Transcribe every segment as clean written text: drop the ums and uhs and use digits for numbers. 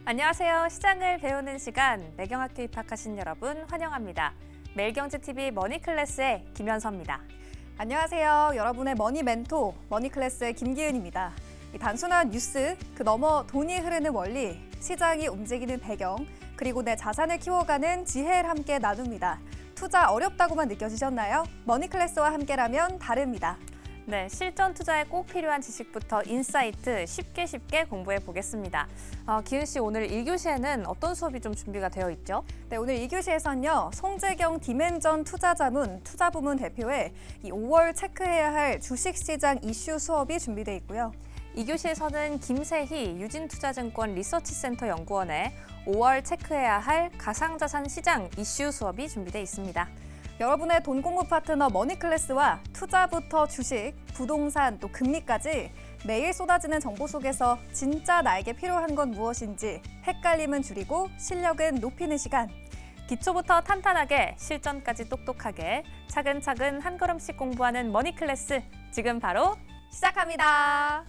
안녕하세요. 시장을 배우는 시간, 매경학교 입학하신 여러분 환영합니다. 매일경제TV 머니클래스의 김현서입니다. 안녕하세요. 여러분의 머니 멘토, 머니클래스의 김기은입니다. 이 단순한 뉴스, 그 너머 돈이 흐르는 원리, 시장이 움직이는 배경, 그리고 내 자산을 키워가는 지혜를 함께 나눕니다. 투자 어렵다고만 느껴지셨나요? 머니클래스와 함께라면 다릅니다. 네, 실전 투자에 꼭 필요한 지식부터 인사이트 쉽게 공부해 보겠습니다. 기은 씨, 오늘 1교시에는 어떤 수업이 좀 준비가 되어 있죠? 네, 오늘 2교시에서는요. 송재경 디멘전 투자자문 투자부문 대표의 이 5월 체크해야 할 주식시장 이슈 수업이 준비되어 있고요. 2교시에서는 김세희 유진투자증권 리서치센터 연구원의 5월 체크해야 할 가상자산 시장 이슈 수업이 준비되어 있습니다. 여러분의 돈 공부 파트너 머니클래스와 투자부터 주식, 부동산, 또 금리까지 매일 쏟아지는 정보 속에서 진짜 나에게 필요한 건 무엇인지 헷갈림은 줄이고 실력은 높이는 시간. 기초부터 탄탄하게 실전까지 똑똑하게 차근차근 한 걸음씩 공부하는 머니클래스, 지금 바로 시작합니다.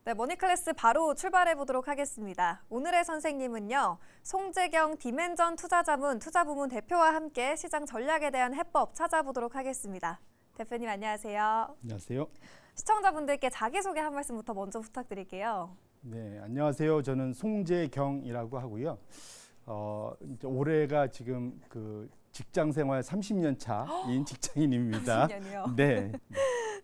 네, 머니클래스 바로 출발해 보도록 하겠습니다. 오늘의 선생님은요, 송재경 디멘전 투자자문 투자부문 대표와 함께 시장 전략에 대한 해법 찾아보도록 하겠습니다. 대표님 안녕하세요. 안녕하세요. 시청자분들께 자기소개 한 말씀부터 먼저 부탁드릴게요. 네, 안녕하세요. 저는 송재경이라고 하고요. 이제 올해가 지금 그 직장 생활 30년 차인 직장인입니다. 30년이요? 네.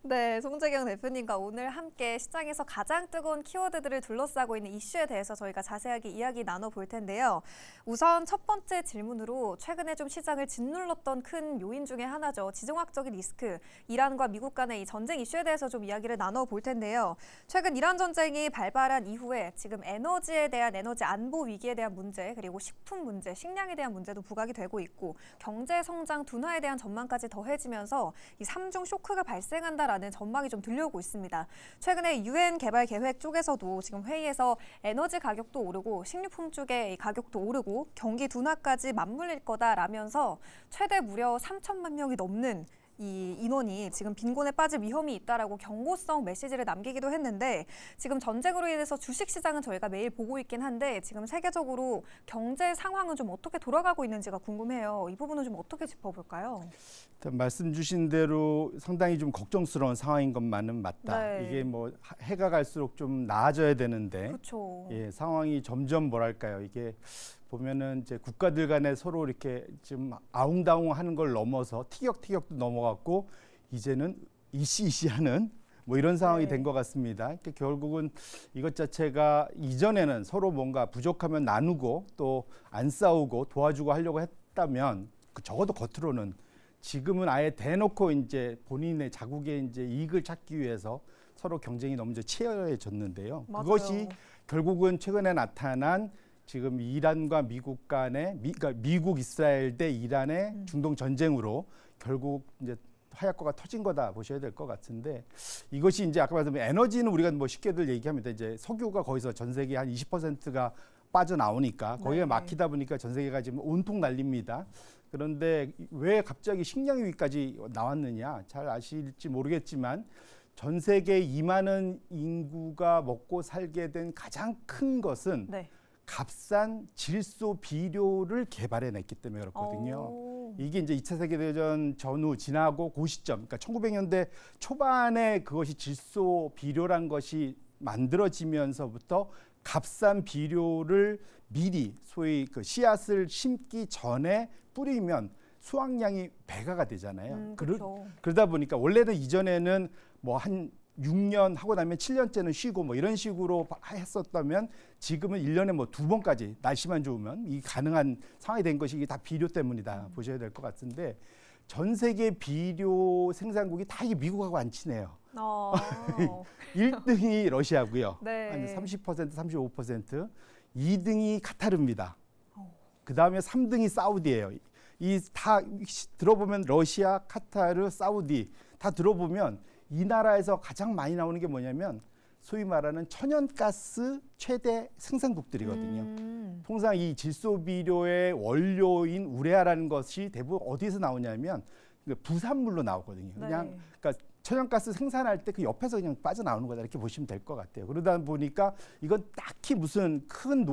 네, 송재경 대표님과 오늘 함께 시장에서 가장 뜨거운 키워드들을 둘러싸고 있는 이슈에 대해서 저희가 자세하게 이야기 나눠볼 텐데요. 우선 첫 번째 질문으로 최근에 좀 시장을 짓눌렀던 큰 요인 중에 하나죠. 지정학적인 리스크, 이란과 미국 간의 이 전쟁 이슈에 대해서 좀 이야기를 나눠볼 텐데요. 최근 이란 전쟁이 발발한 이후에 지금 에너지에 대한 에너지 안보 위기에 대한 문제, 그리고 식품 문제, 식량에 대한 문제도 부각이 되고 있고 경제 성장 둔화에 대한 전망까지 더해지면서 이 3중 쇼크가 발생한다라는 전망이 좀 들려오고 있습니다. 최근에 유엔 개발 계획 쪽에서도 지금 회의에서 에너지 가격도 오르고 식료품 쪽의 가격도 오르고 경기 둔화까지 맞물릴 거다라면서 최대 무려 3천만 명이 넘는 이 인원이 지금 빈곤에 빠질 위험이 있다라고 경고성 메시지를 남기기도 했는데, 지금 전쟁으로 인해서 주식시장은 저희가 매일 보고 있긴 한데 지금 세계적으로 경제 상황은 좀 어떻게 돌아가고 있는지가 궁금해요. 이 부분은 좀 어떻게 짚어볼까요? 일단 말씀 주신 대로 상당히 좀 걱정스러운 상황인 것만은 맞다. 네. 이게 뭐 해가 갈수록 좀 나아져야 되는데 그렇죠. 예, 상황이 점점 뭐랄까요? 이게 보면은 이제 국가들 간에 서로 이렇게 지금 아웅다웅하는 걸 넘어서 티격태격도 넘어갔고 이제는 이씨이씨하는 뭐 이런 상황이 네. 된 것 같습니다. 그러니까 결국은 이것 자체가 이전에는 서로 뭔가 부족하면 나누고 또 안 싸우고 도와주고 하려고 했다면 적어도 겉으로는, 지금은 아예 대놓고 이제 본인의 자국의 이제 이익을 찾기 위해서 서로 경쟁이 너무 치열해졌는데요. 맞아요. 그것이 결국은 최근에 나타난 지금 이란과 미국 간의 그러니까 미국 이스라엘 대 이란의 중동 전쟁으로 결국 이제 화약고가 터진 거다 보셔야 될 것 같은데, 이것이 이제 아까 말씀드린 에너지는 우리가 뭐 쉽게들 얘기합니다. 이제 석유가 거기서 전 세계 한 20%가 빠져나오니까 거기가 네. 막히다 보니까 전 세계가 지금 온통 난립니다. 그런데 왜 갑자기 식량 위기까지 나왔느냐, 잘 아실지 모르겠지만 전 세계 2만원 인구가 먹고 살게 된 가장 큰 것은 네. 값싼 질소 비료를 개발해냈기 때문에 그렇거든요. 이게 이제 2차 세계대전 전후 지나고 그 시점, 그러니까 1900년대 초반에 그것이 질소 비료란 것이 만들어지면서부터 값싼 비료를 미리 소위 그 씨앗을 심기 전에 뿌리면 수확량이 배가가 되잖아요. 그렇죠. 그러다 보니까 원래는 이전에는 뭐 한 6년 하고 나면 7년째는 쉬고 뭐 이런 식으로 했었다면 지금은 1년에 뭐 2번까지 날씨만 좋으면 이 가능한 상황이 된 것이 이게 다 비료 때문이다 보셔야 될 것 같은데, 전 세계 비료 생산국이 다 이게 미국하고 안 친해요. 1등이 러시아고요. 네. 한 30%, 35%. 2등이 카타르입니다. 그 다음에 3등이 사우디예요. 이 다 들어보면 러시아, 카타르, 사우디 다 들어보면 이 나라에서 가장 많이 나오는 게 뭐냐면 소위 말하는 천연가스 최대 생산국들이거든요. 통상 이 질소비료의 원료인 우레아라는 것이 대부분 어디서 나오냐면 부산물로 나오거든요. 그냥 그러니까 천연가스 생산할 때 그 옆에서 그냥 빠져나오는 거다 이렇게 보시면 될 것 같아요. 그러다 보니까 이건 딱히 무슨 큰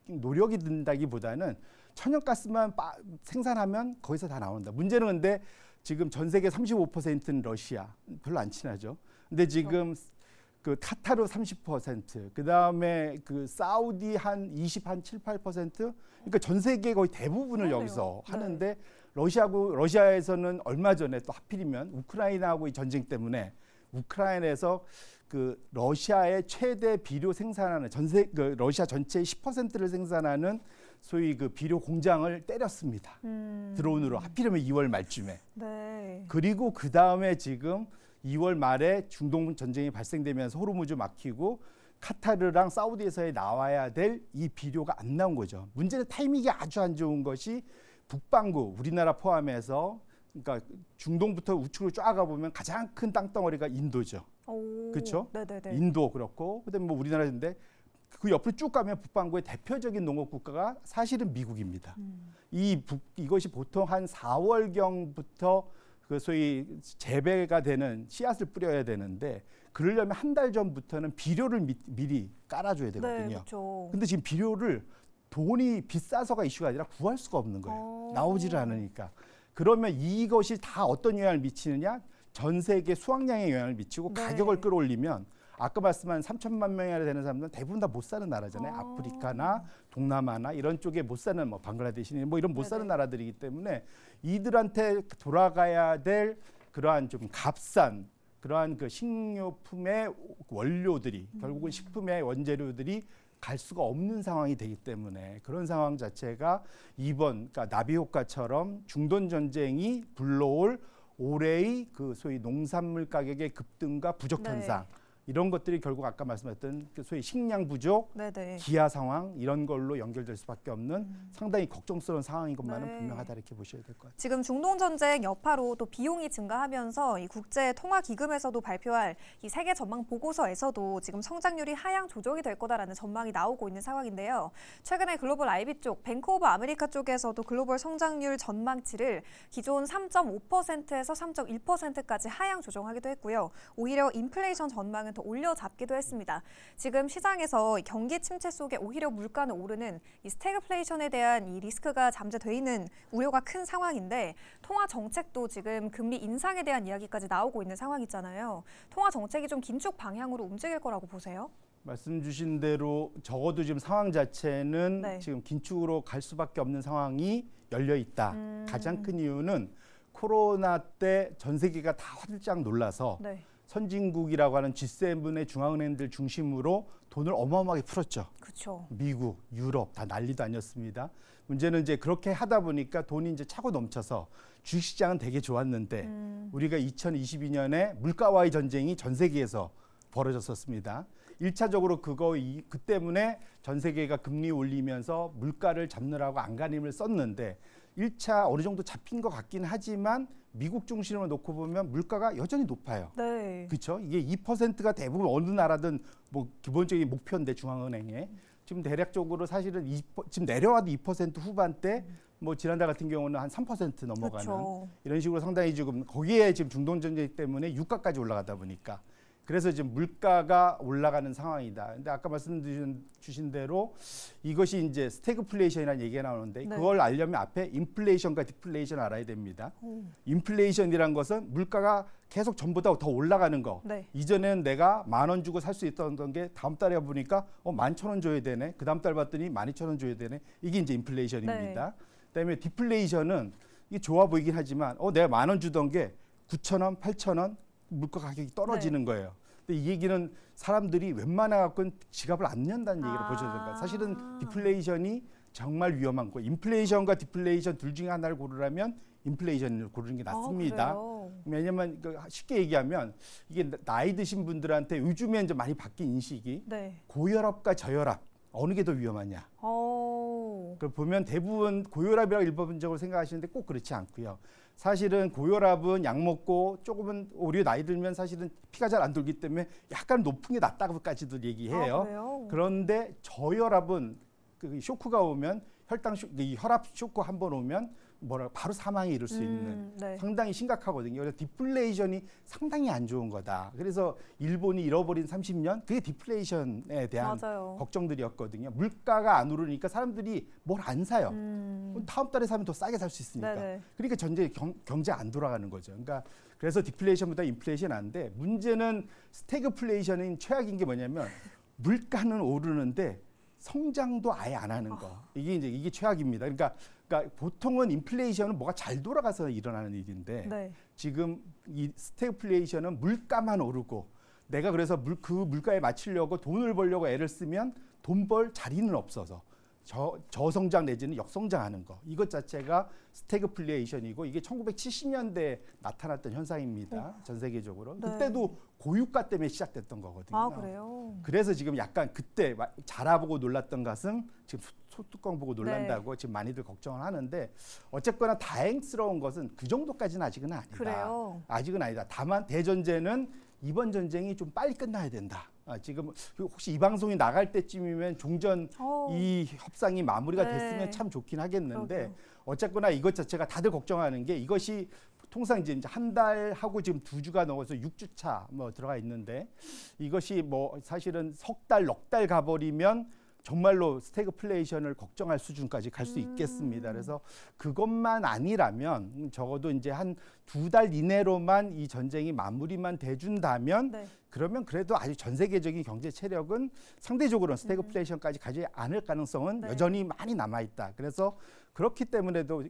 노력이 든다기보다는 천연가스만 생산하면 거기서 다 나온다. 문제는 근데 지금 전 세계 35%는 러시아, 별로 안 친하죠. 근데 지금 그 카타르 30%, 그 다음에 그 사우디 한 7, 8%, 그러니까 전 세계 거의 대부분을 그러네요. 여기서 네. 하는데 러시아에서는 얼마 전에 또 하필이면 우크라이나하고의 전쟁 때문에 우크라이나에서 그 러시아의 최대 비료 생산하는 그 러시아 전체의 10%를 생산하는 소위 그 비료 공장을 때렸습니다. 드론으로 하필이면 2월 말쯤에. 네. 그리고 그 다음에 지금 2월 말에 중동 전쟁이 발생되면서 호르무즈 막히고 카타르랑 사우디에서 나와야 될 이 비료가 안 나온 거죠. 문제는 타이밍이 아주 안 좋은 것이 북반구 우리나라 포함해서 그러니까 중동부터 우측으로 쫙 가보면 가장 큰 땅덩어리가 인도죠. 그렇죠? 네네네. 인도 그렇고 그다음에 뭐 우리나라인데 그 옆으로 쭉 가면 북반구의 대표적인 농업 국가가 사실은 미국입니다. 이것이 보통 한 4월경부터 그 소위 재배가 되는 씨앗을 뿌려야 되는데 그러려면 한 달 전부터는 비료를 미리 깔아줘야 되거든요. 네, 그렇죠. 근데 지금 비료를 돈이 비싸서가 이슈가 아니라 구할 수가 없는 거예요. 나오지를 않으니까. 그러면 이것이 다 어떤 영향을 미치느냐? 전 세계 수확량에 영향을 미치고 네. 가격을 끌어올리면 아까 말씀한 3천만 명이 되는 사람들은 대부분 다 못 사는 나라잖아요. 아프리카나 동남아나 이런 쪽에 못 사는 뭐 방글라데시니 뭐 이런 못 사는 나라들이기 때문에 이들한테 돌아가야 될 그러한 좀 값싼 그러한 그 식료품의 원료들이 결국은 식품의 원재료들이 갈 수가 없는 상황이 되기 때문에 그런 상황 자체가 이번 그러니까 나비 효과처럼 중동 전쟁이 불러올 올해의 그 소위 농산물 가격의 급등과 부족 현상 이런 것들이 결국 아까 말씀했던 그 소위 식량 부족, 네네. 기아 상황 이런 걸로 연결될 수밖에 없는 상당히 걱정스러운 상황인 것만은 네. 분명하다 이렇게 보셔야 될 것 같아요. 지금 중동 전쟁 여파로 또 비용이 증가하면서 이 국제 통화 기금에서도 발표할 이 세계 전망 보고서에서도 지금 성장률이 하향 조정이 될 거다라는 전망이 나오고 있는 상황인데요. 최근에 글로벌 IB 쪽, 뱅크 오브 아메리카 쪽에서도 글로벌 성장률 전망치를 기존 3.5%에서 3.1%까지 하향 조정하기도 했고요. 오히려 인플레이션 전망은 더 올려잡기도 했습니다. 지금 시장에서 경기 침체 속에 오히려 물가는 오르는 이 스태그플레이션에 대한 이 리스크가 잠재돼 있는 우려가 큰 상황인데 통화 정책도 지금 금리 인상에 대한 이야기까지 나오고 있는 상황이잖아요. 통화 정책이 좀 긴축 방향으로 움직일 거라고 보세요? 말씀 주신 대로 적어도 지금 상황 자체는 네. 지금 긴축으로 갈 수밖에 없는 상황이 열려 있다. 가장 큰 이유는 코로나 때 전 세계가 다 활짝 놀라서 네. 선진국이라고 하는 G7의 중앙은행들 중심으로 돈을 어마어마하게 풀었죠. 그렇죠. 미국, 유럽 다 난리도 아니었습니다. 문제는 이제 그렇게 하다 보니까 돈이 이제 차고 넘쳐서 주식시장은 되게 좋았는데 우리가 2022년에 물가와의 전쟁이 전 세계에서 벌어졌었습니다. 1차적으로 그 때문에 전 세계가 금리 올리면서 물가를 잡느라고 안간힘을 썼는데 1차 어느 정도 잡힌 것 같긴 하지만 미국 중심으로 놓고 보면 물가가 여전히 높아요. 네. 그렇죠? 이게 2%가 대부분 어느 나라든 뭐 기본적인 목표인데 중앙은행에 지금 대략적으로 사실은 지금 내려와도 2% 후반대 뭐 지난달 같은 경우는 한 3% 넘어가는 그렇죠. 이런 식으로 상당히 지금 거기에 지금 중동 전쟁 때문에 유가까지 올라가다 보니까 그래서 지금 물가가 올라가는 상황이다. 근데 아까 말씀 주신 대로 이것이 이제 스태그플레이션이라는 얘기가 나오는데 네. 그걸 알려면 앞에 인플레이션과 디플레이션 알아야 됩니다. 인플레이션이란 것은 물가가 계속 전보다 더 올라가는 거. 네. 이전에는 내가 10,000원 주고 살 수 있던 게 다음 달에 보니까 11,000원 줘야 되네. 그 다음 달 봤더니 12,000원 줘야 되네. 이게 이제 인플레이션입니다. 그다음에 디플레이션은 이게 좋아 보이긴 하지만 내가 10,000원 주던 게 9,000원, 8,000원 물가 가격이 떨어지는 거예요. 근데 이 얘기는 사람들이 웬만해 갖고는 지갑을 안 연다는 얘기를 보셔야 됩니다. 사실은 디플레이션이 정말 위험한 거. 인플레이션과 디플레이션 둘 중에 하나를 고르라면 인플레이션을 고르는 게 낫습니다. 왜냐하면 쉽게 얘기하면 이게 나이 드신 분들한테 요즘에 이제 많이 바뀐 인식이 네. 고혈압과 저혈압 어느 게 더 위험하냐. 그걸 보면 대부분 고혈압이라고 일반적으로 생각하시는데 꼭 그렇지 않고요. 사실은 고혈압은 약 먹고 조금은 오히려 나이 들면 사실은 피가 잘 안 돌기 때문에 약간 높은 게 낫다고까지도 얘기해요. 그래요? 그런데 저혈압은 그 쇼크가 오면 이 혈압 쇼크 한 번 오면 바로 사망에 이를 수 있는 네. 상당히 심각하거든요. 그래서 디플레이션이 상당히 안 좋은 거다. 그래서 일본이 잃어버린 30년 그게 디플레이션에 대한 맞아요. 걱정들이었거든요. 물가가 안 오르니까 사람들이 뭘 안 사요. 다음 달에 사면 더 싸게 살 수 있으니까. 네네. 그러니까 경제 안 돌아가는 거죠. 그러니까 그래서 디플레이션보다 인플레이션 한데 문제는 스태그플레이션인 최악인 게 뭐냐면 물가는 오르는데 성장도 아예 안 하는 거. 이게 최악입니다. 그러니까 보통은 인플레이션은 뭐가 잘 돌아가서 일어나는 일인데 네. 지금 이 스태그플레이션은 물가만 오르고 내가 그래서 그 물가에 맞추려고 돈을 벌려고 애를 쓰면 돈 벌 자리는 없어서 저성장 내지는 역성장하는 거. 이것 자체가 스태그플레이션이고 이게 1970년대에 나타났던 현상입니다. 전 세계적으로. 네. 그때도 고유가 때문에 시작됐던 거거든요. 아, 그래요? 그래서 지금 약간 그때 자라보고 놀랐던 것은 지금 소뚜껑 보고 놀란다고 지금 많이들 걱정을 하는데 어쨌거나 다행스러운 것은 그 정도까지는 아직은 아니다. 그래요? 아직은 아니다. 다만 대전제는 이번 전쟁이 좀 빨리 끝나야 된다. 지금 혹시 이 방송이 나갈 때쯤이면 종전 이 협상이 마무리가 네. 됐으면 참 좋긴 하겠는데 그러게요. 어쨌거나 이것 자체가 다들 걱정하는 게 이것이 통상 이제 한 달 하고 지금 2주가 넘어서 6주차 뭐 들어가 있는데 이것이 뭐 사실은 석 달, 넉 달 가버리면 정말로 스태그플레이션을 걱정할 수준까지 갈 수 있겠습니다. 그래서 그것만 아니라면 적어도 이제 한 2달 이내로만 이 전쟁이 마무리만 돼준다면 네. 그러면 그래도 아주 전 세계적인 경제 체력은 상대적으로 스태그플레이션까지 가지 않을 가능성은 네. 여전히 많이 남아 있다. 그래서 그렇기 때문에도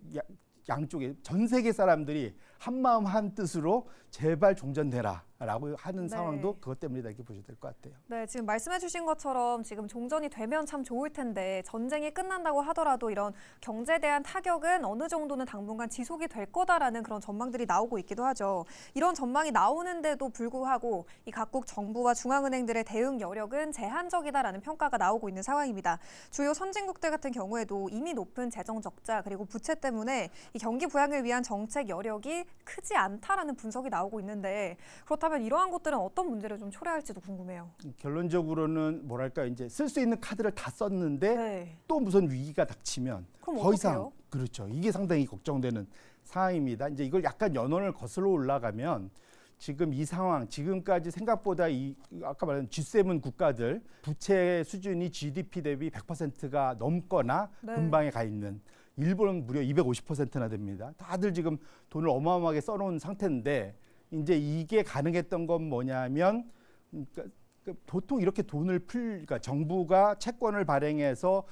양쪽에 전 세계 사람들이 한 마음 한 뜻으로 제발 종전되라라고 하는 네. 상황도 그것 때문이다 이렇게 보셔야 될 것 같아요. 네, 지금 말씀해주신 것처럼 지금 종전이 되면 참 좋을 텐데 전쟁이 끝난다고 하더라도 이런 경제에 대한 타격은 어느 정도는 당분간 지속이 될 거다라는 그런 전망들이 나오고 있기도 하죠. 이런 전망이 나오는데도 불구하고 이 각국 정부와 중앙은행들의 대응 여력은 제한적이다라는 평가가 나오고 있는 상황입니다. 주요 선진국들 같은 경우에도 이미 높은 재정 적자 그리고 부채 때문에 이 경기 부양을 위한 정책 여력이 크지 않다라는 분석이 나오고 있는데 그렇다면 이러한 것들은 어떤 문제를 좀 초래할지도 궁금해요. 결론적으로는 뭐랄까 이제 쓸 수 있는 카드를 다 썼는데 네. 또 무슨 위기가 닥치면 그럼 더 이상 어떡해요? 그렇죠. 이게 상당히 걱정되는 상황입니다. 이제 이걸 약간 연원을 거슬러 올라가면 지금 이 상황 지금까지 생각보다 이 아까 말한 G7 국가들 부채 수준이 GDP 대비 100%가 넘거나 네. 근방에 가 있는 일본은 무려 250%나 됩니다. 다들 지금 돈을 어마어마하게 써놓은 상태인데 이제 이게 가능했던 건 뭐냐면 그러니까 보통 이렇게 그러니까 정부가 채권을 발행해서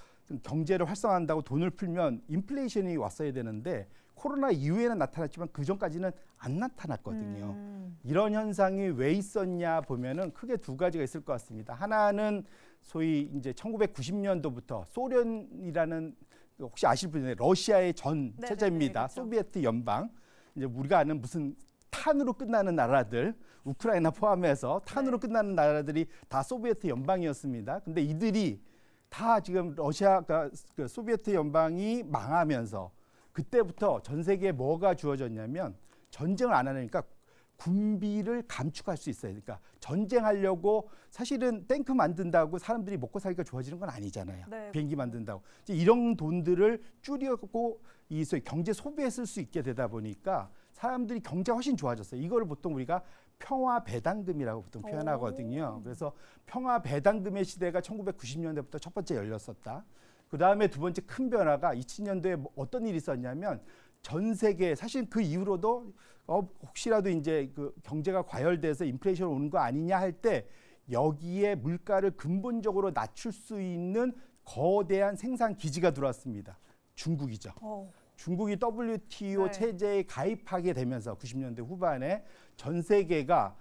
경제를 활성화한다고 돈을 풀면 인플레이션이 왔어야 되는데 코로나 이후에는 나타났지만 그 전까지는 안 나타났거든요. 이런 현상이 왜 있었냐 보면은 크게 두 가지가 있을 것 같습니다. 하나는 소위 이제 1990년도부터 소련이라는 혹시 아실 분이 러시아의 전 네네네, 체제입니다. 그렇죠. 소비에트 연방. 이제 우리가 아는 무슨 탄으로 끝나는 나라들, 우크라이나 포함해서 탄으로 네. 끝나는 나라들이 다 소비에트 연방이었습니다. 근데 이들이 다 지금 러시아가 그 소비에트 연방이 망하면서 그때부터 전 세계에 뭐가 주어졌냐면 전쟁을 안 하니까 군비를 감축할 수 있어요. 그러니까 전쟁하려고 사실은 탱크 만든다고 사람들이 먹고 살기가 좋아지는 건 아니잖아요. 네. 비행기 만든다고. 이제 이런 돈들을 줄이고 이 소위 경제 소비에 쓸 수 있게 되다 보니까 사람들이 경제가 훨씬 좋아졌어요. 이거를 보통 우리가 평화 배당금이라고 보통 표현하거든요. 그래서 평화 배당금의 시대가 1990년대부터 첫 번째 열렸었다. 그 다음에 두 번째 큰 변화가 2000년도에 어떤 일이 있었냐면 전 세계 사실 그 이후로도 혹시라도 이제 그 경제가 과열돼서 인플레이션 오는 거 아니냐 할 때 여기에 물가를 근본적으로 낮출 수 있는 거대한 생산 기지가 들어왔습니다. 중국이죠. 중국이 WTO 네. 체제에 가입하게 되면서 90년대 후반에 전 세계가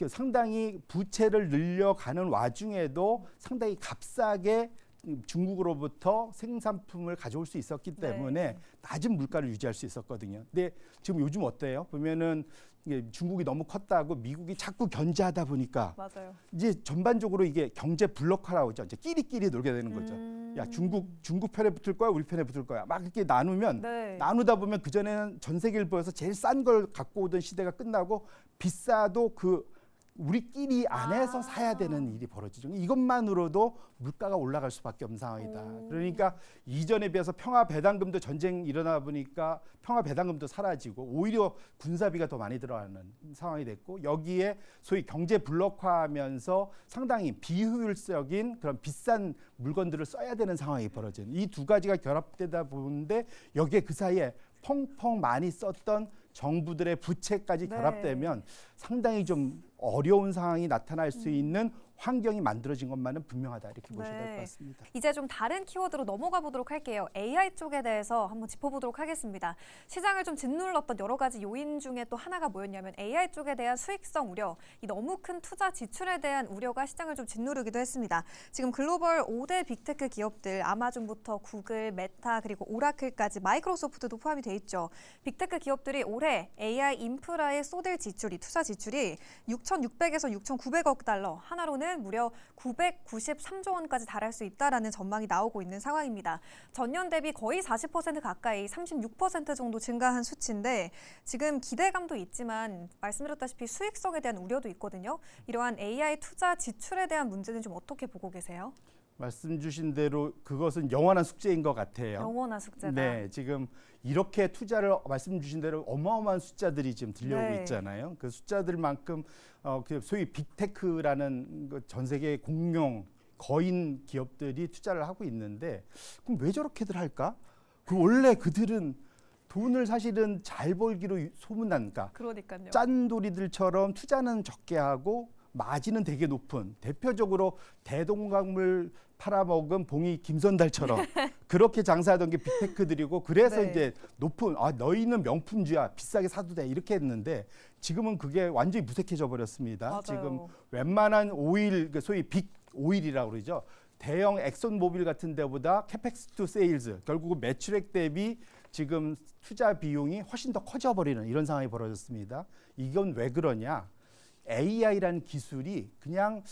상당히 부채를 늘려가는 와중에도 상당히 값싸게 중국으로부터 생산품을 가져올 수 있었기 때문에 네. 낮은 물가를 유지할 수 있었거든요. 근데 지금 요즘 어때요? 보면은 이게 중국이 너무 컸다고 미국이 자꾸 견제하다 보니까 맞아요. 이제 전반적으로 이게 경제 블록화라고 하죠. 이제 끼리끼리 놀게 되는 거죠. 야, 중국 편에 붙을 거야, 우리 편에 붙을 거야. 막 이렇게 나누면 네. 나누다 보면 그 전에는 전 세계를 보여서 제일 싼 걸 갖고 오던 시대가 끝나고 비싸도 그 우리끼리 안에서 사야 되는 일이 벌어지죠. 이것만으로도 물가가 올라갈 수밖에 없는 상황이다. 그러니까 이전에 비해서 평화 배당금도 전쟁 일어나 보니까 평화 배당금도 사라지고 오히려 군사비가 더 많이 들어가는 상황이 됐고 여기에 소위 경제 블록화하면서 상당히 비효율적인 그런 비싼 물건들을 써야 되는 상황이 벌어지는 이 두 가지가 결합되다 보는데 여기에 그 사이에 펑펑 많이 썼던 정부들의 부채까지 네. 결합되면 상당히 좀 어려운 상황이 나타날 수 있는 환경이 만들어진 것만은 분명하다 이렇게 보셔야 될 것 같습니다. 이제 좀 다른 키워드로 넘어가 보도록 할게요. AI 쪽에 대해서 한번 짚어보도록 하겠습니다. 시장을 좀 짓눌렀던 여러 가지 요인 중에 또 하나가 뭐였냐면 AI 쪽에 대한 수익성 우려, 이 너무 큰 투자 지출에 대한 우려가 시장을 좀 짓누르기도 했습니다. 지금 글로벌 5대 빅테크 기업들, 아마존부터 구글, 메타, 그리고 오라클까지 마이크로소프트도 포함이 돼 있죠. 빅테크 기업들이 올해 AI 인프라에 쏟을 지출이, 투자 지출이 6,600에서 6,900억 달러, 하나로는 무려 993조 원까지 달할 수 있다라는 전망이 나오고 있는 상황입니다. 전년 대비 거의 40% 가까이 36% 정도 증가한 수치인데 지금 기대감도 있지만 말씀드렸다시피 수익성에 대한 우려도 있거든요. 이러한 AI 투자 지출에 대한 문제는 좀 어떻게 보고 계세요? 말씀 주신 대로 그것은 영원한 숙제인 것 같아요. 영원한 숙제다. 네, 지금 이렇게 투자를 말씀 주신 대로 어마어마한 숫자들이 지금 들려오고 네. 있잖아요. 그 숫자들만큼 그 소위 빅테크라는 그 전 세계 공룡 거인 기업들이 투자를 하고 있는데 그럼 왜 저렇게들 할까? 그 원래 그들은 돈을 사실은 잘 벌기로 소문난가? 그러니까요. 짠돌이들처럼 투자는 적게 하고 마진은 되게 높은 대표적으로 대동강물 팔아먹은 봉이 김선달처럼 그렇게 장사하던 게 빅테크들이고 그래서 네. 이제 높은 너희는 명품주야 비싸게 사도 돼 이렇게 했는데 지금은 그게 완전히 무색해져 버렸습니다. 맞아요. 지금 웬만한 오일 소위 빅 오일이라고 그러죠. 대형 엑손모빌 같은 데보다 캐펙스 투 세일즈 결국은 매출액 대비 지금 투자 비용이 훨씬 더 커져 버리는 이런 상황이 벌어졌습니다. 이건 왜 그러냐? AI라는 기술이 그냥